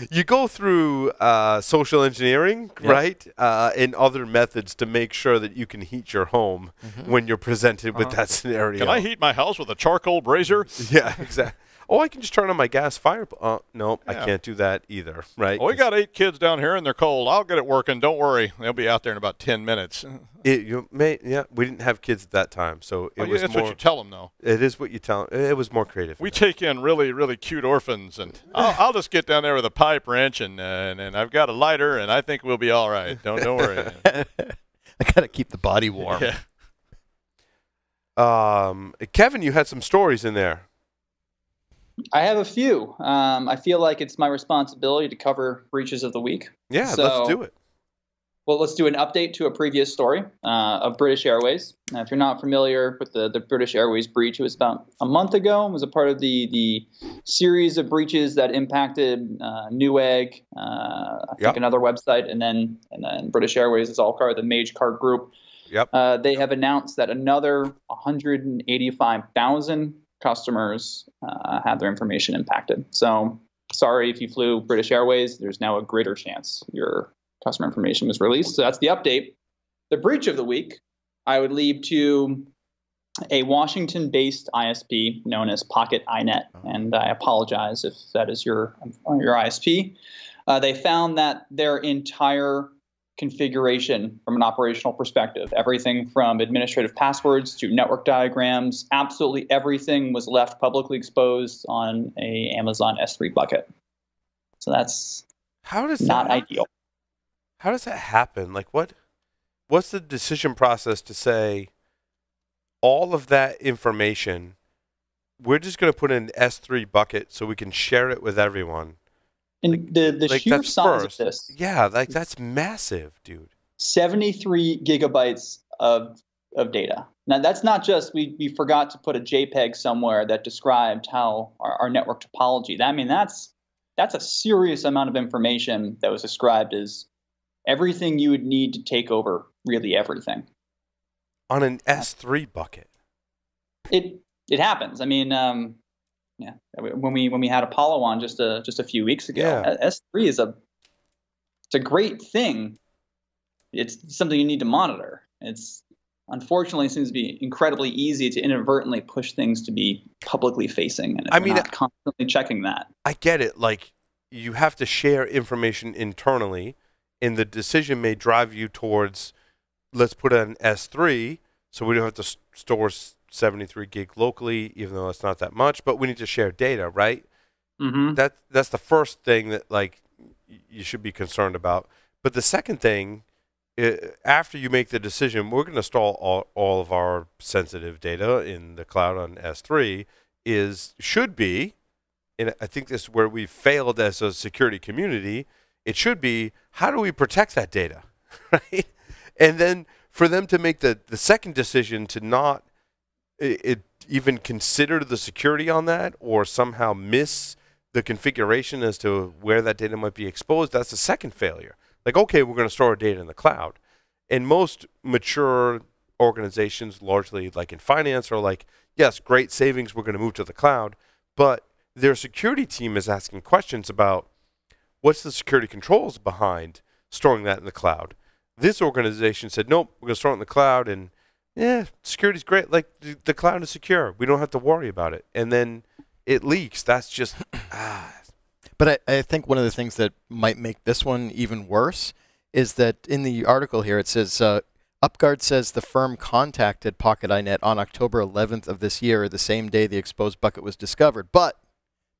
You go through social engineering, right, and other methods to make sure that you can heat your home when you're presented with that scenario. Can I heat my house with a charcoal brazier? Yeah, exactly. Oh, I can just turn on my gas fire. No, I can't do that either, right? Well, we got 8 kids down here, and they're cold. I'll get it working. Don't worry. They'll be out there in about 10 minutes. We didn't have kids at that time, so it was that's more. what you tell them, though. It is what you tell them. It was more creative. We take in really, really cute orphans, and I'll just get down there with a pipe wrench, and I've got a lighter, and I think we'll be all right. Don't worry. I got to keep the body warm. Yeah. Kevin, you had some stories in there. I have a few. I feel like it's my responsibility to cover breaches of the week. Yeah, let's do it. Well, let's do an update to a previous story of British Airways. Now, if you're not familiar with the British Airways breach, it was about a month ago. It was a part of the series of breaches that impacted Newegg, I think another website, and then British Airways is all part of the Mage Card Group. Yep. They have announced that another 185,000 customers had their information impacted. So sorry if you flew British Airways, there's now a greater chance your customer information was released. So that's the update. The breach of the week, I would leave to a Washington-based ISP known as Pocket INET, and I apologize if that is your ISP. They found that their entire configuration from an operational perspective, everything from administrative passwords to network diagrams, absolutely everything was left publicly exposed on a Amazon S3 bucket. So that's not ideal. How does that happen? Like what's the decision process to say all of that information, we're just going to put in an S3 bucket so we can share it with everyone? And the sheer size of this. Yeah, that's massive, dude. 73 gigabytes of data. Now, that's not just we forgot to put a JPEG somewhere that described how our network topology. That's a serious amount of information that was described as everything you would need to take over really everything. On an S3 bucket. It happens. Yeah, when we had Apollo on just a few weeks ago, S3 is a great thing. It's something you need to monitor. It's unfortunately seems to be incredibly easy to inadvertently push things to be publicly facing, and if you're not constantly checking that. I get it. Like you have to share information internally, and the decision may drive you towards let's put an S3 so we don't have to store 73 gig locally, even though it's not that much, but we need to share data, right? Mm-hmm. That's the first thing that like you should be concerned about. But the second thing, after you make the decision, we're going to store all of our sensitive data in the cloud on S3 should be, and I think this is where we failed as a security community, it should be, how do we protect that data, right? And then for them to make the second decision to not even consider the security on that or somehow miss the configuration as to where that data might be exposed, that's the second failure. Like, okay, we're going to store our data in the cloud. And most mature organizations, largely like in finance, are like, yes, great savings, we're going to move to the cloud. But their security team is asking questions about what's the security controls behind storing that in the cloud. This organization said, nope, we're going to store it in the cloud, and yeah, security's great. Like the cloud is secure. We don't have to worry about it. And then it leaks. That's just But I think one of the things that might make this one even worse is that in the article here it says UpGuard says the firm contacted Pocket INET on October 11th of this year, the same day the exposed bucket was discovered. But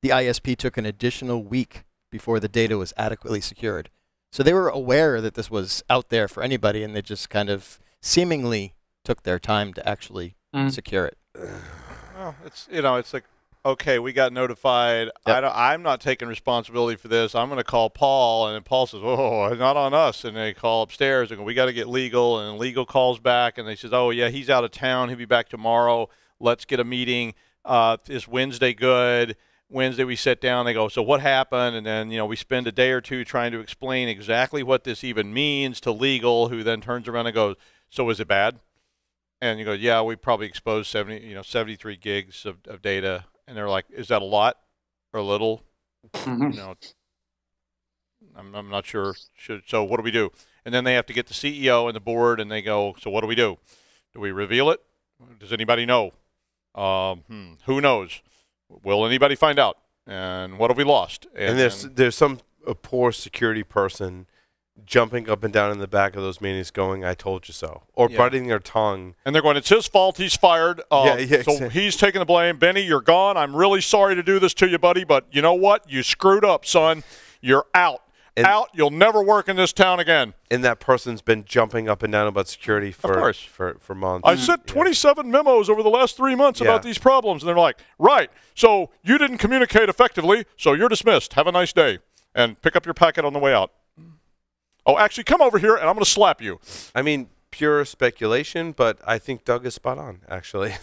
the ISP took an additional week before the data was adequately secured. So they were aware that this was out there for anybody, and they just kind of seemingly took their time to actually secure it. Well, it's like, okay, we got notified. Yep. I'm not taking responsibility for this. I'm going to call Paul, and then Paul says, "Oh, not on us." And they call upstairs and go, "We got to get legal." And legal calls back, and they says, "Oh yeah, he's out of town. He'll be back tomorrow. Let's get a meeting. Is Wednesday good?" Wednesday we sit down. They go, "So what happened?" And then we spend a day or two trying to explain exactly what this even means to legal, who then turns around and goes, "So is it bad?" And you go, "Yeah, we probably exposed 73 gigs of data." And they're like, "Is that a lot or a little?" I'm not sure. So what do we do? And then they have to get the CEO and the board, and they go, "So what do we do? Do we reveal it? Does anybody know? Who knows? Will anybody find out? And what have we lost?" And there's some poor security person jumping up and down in the back of those meetings going, "I told you so," or biting their tongue. And they're going, "It's his fault. He's fired. So he's taking the blame. Benny, you're gone. I'm really sorry to do this to you, buddy, but you know what? You screwed up, son. You're out. You'll never work in this town again." And that person's been jumping up and down about security for months. "I sent 27 memos over the last 3 months about these problems." And they're like, "Right. So you didn't communicate effectively, so you're dismissed. Have a nice day. And pick up your packet on the way out. Oh, actually, come over here, and I'm going to slap you." I mean, pure speculation, but I think Doug is spot on, actually.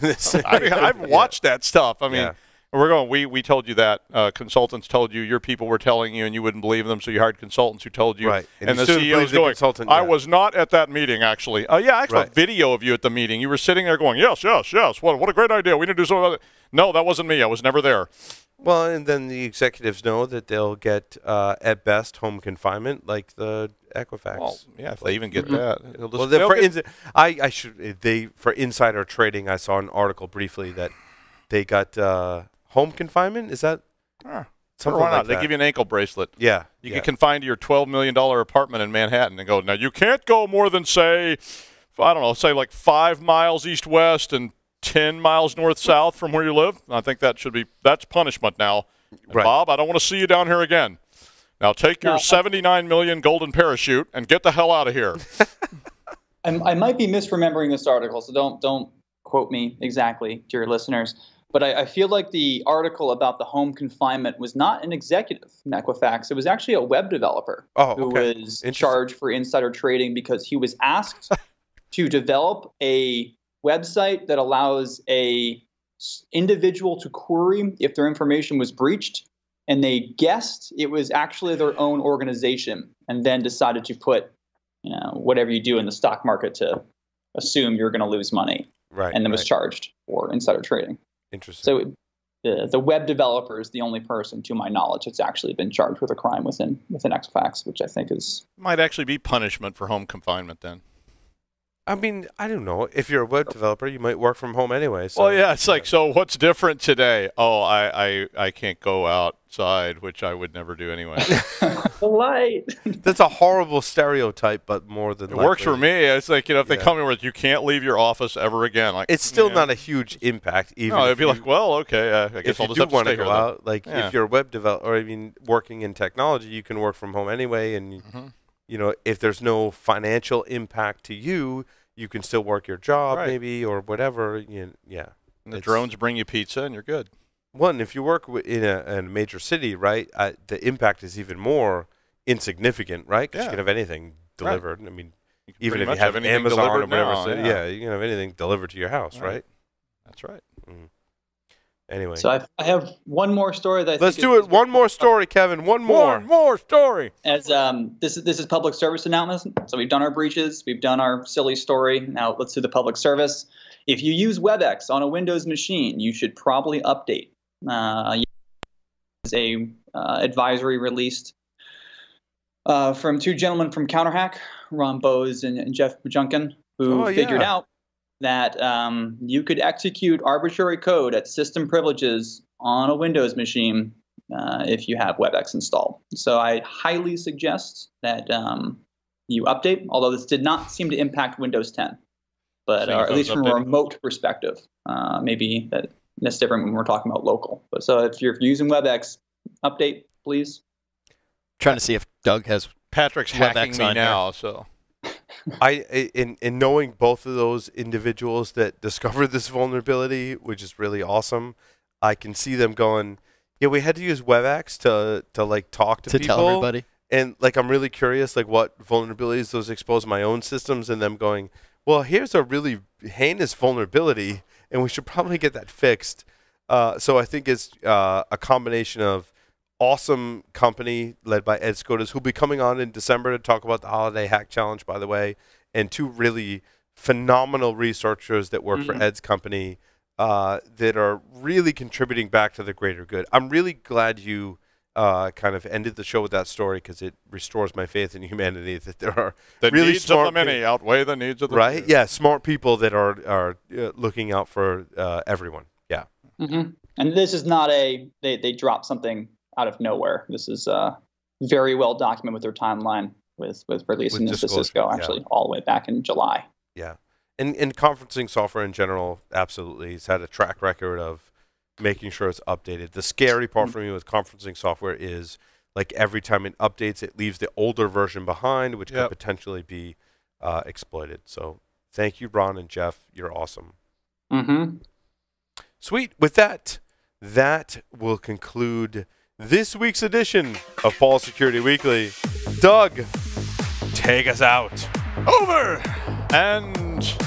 I've watched that stuff. I mean, we're going, we told you that. Consultants told you, your people were telling you, and you wouldn't believe them, so you hired consultants who told you. Right. And the CEO's going, "I was not at that meeting, actually." I actually have video of you at the meeting. You were sitting there going, "Yes, yes, yes. What a great idea. We need to do something about it." "No, that wasn't me. I was never there." Well, and then the executives know that they'll get, at best, home confinement, like the Equifax. Well, yeah, if they even get that. For insider trading, I saw an article briefly that they got home confinement. Is that something like that? They give you an ankle bracelet. Yeah. You get confined to your $12 million apartment in Manhattan and go, "Now, you can't go more than, say like 5 miles east-west and 10 miles north-south from where you live." I think that's punishment now. Right. "Bob, I don't want to see you down here again. Now take your 79 million golden parachute and get the hell out of here." I might be misremembering this article, so don't quote me exactly to your listeners. But I feel like the article about the home confinement was not an executive from Equifax. It was actually a web developer who was charged for insider trading because he was asked to develop a website that allows a individual to query if their information was breached, and they guessed it was actually their own organization, and then decided to put whatever you do in the stock market to assume you're going to lose money, and then was charged for insider trading. Interesting. So the web developer is the only person, to my knowledge, that's actually been charged with a crime within Equifax, which I think might actually be punishment for home confinement then. I mean, I don't know. If you're a web developer, you might work from home anyway. So. Well, yeah, it's like, so what's different today? Oh, I can't go outside, which I would never do anyway. The light. That's a horrible stereotype, but more than it works for me. It's like, if they come in with, "You can't leave your office ever again." Like, it's still not a huge impact. Even no, it'd be like, well, okay, I guess I'll just have to stay here. Go out, like if you're a web developer, or even working in technology, you can work from home anyway, and if there's no financial impact to you, you can still work your job, maybe, or whatever. And the drones bring you pizza, and you're good. Well, and if you work in a major city, right, the impact is even more insignificant, right? Because you can have anything delivered. I mean, even if you have Amazon or whatever city, you can have anything delivered to your house, right? That's right. Anyway. So I have one more story that Let's do it. One more story, Kevin. One more story. As this is public service announcement. So we've done our breaches, we've done our silly story. Now let's do the public service. If you use WebEx on a Windows machine, you should probably update. Is a advisory released from two gentlemen from CounterHack, Ron Bowes and Jeff Junkin, who figured out that you could execute arbitrary code at system privileges on a Windows machine if you have WebEx installed. So I highly suggest that you update, although this did not seem to impact Windows 10. But at least from a remote perspective, maybe that's different when we're talking about local. But so if you're using WebEx, update, please. Trying to see if Doug has Patrick's hacking WebEx me on now, here. so In knowing both of those individuals that discovered this vulnerability, which is really awesome, I can see them going, yeah, we had to use WebEx to like talk to people. Tell everybody. And like, I'm really curious, like what vulnerabilities those expose my own systems, and them going, well, here's a really heinous vulnerability, and we should probably get that fixed. So I think it's a combination of awesome company led by Ed Skodas, who'll be coming on in December to talk about the Holiday Hack Challenge, by the way, and two really phenomenal researchers that work for Ed's company that are really contributing back to the greater good. I'm really glad you kind of ended the show with that story, because it restores my faith in humanity that there are the really needs smart of the many outweigh the needs of the right? few. Yeah, smart people that are looking out for everyone. Yeah. And this is not they drop something out of nowhere. This is very well documented with their timeline with releasing this to Cisco, actually, all the way back in July. Yeah. And conferencing software in general, absolutely. It's had a track record of making sure it's updated. The scary part for me with conferencing software is, like, every time it updates, it leaves the older version behind, which could potentially be exploited. So thank you, Ron and Jeff. You're awesome. Sweet. With that will conclude this week's edition of Paul's Security Weekly. Doug, take us out. Over and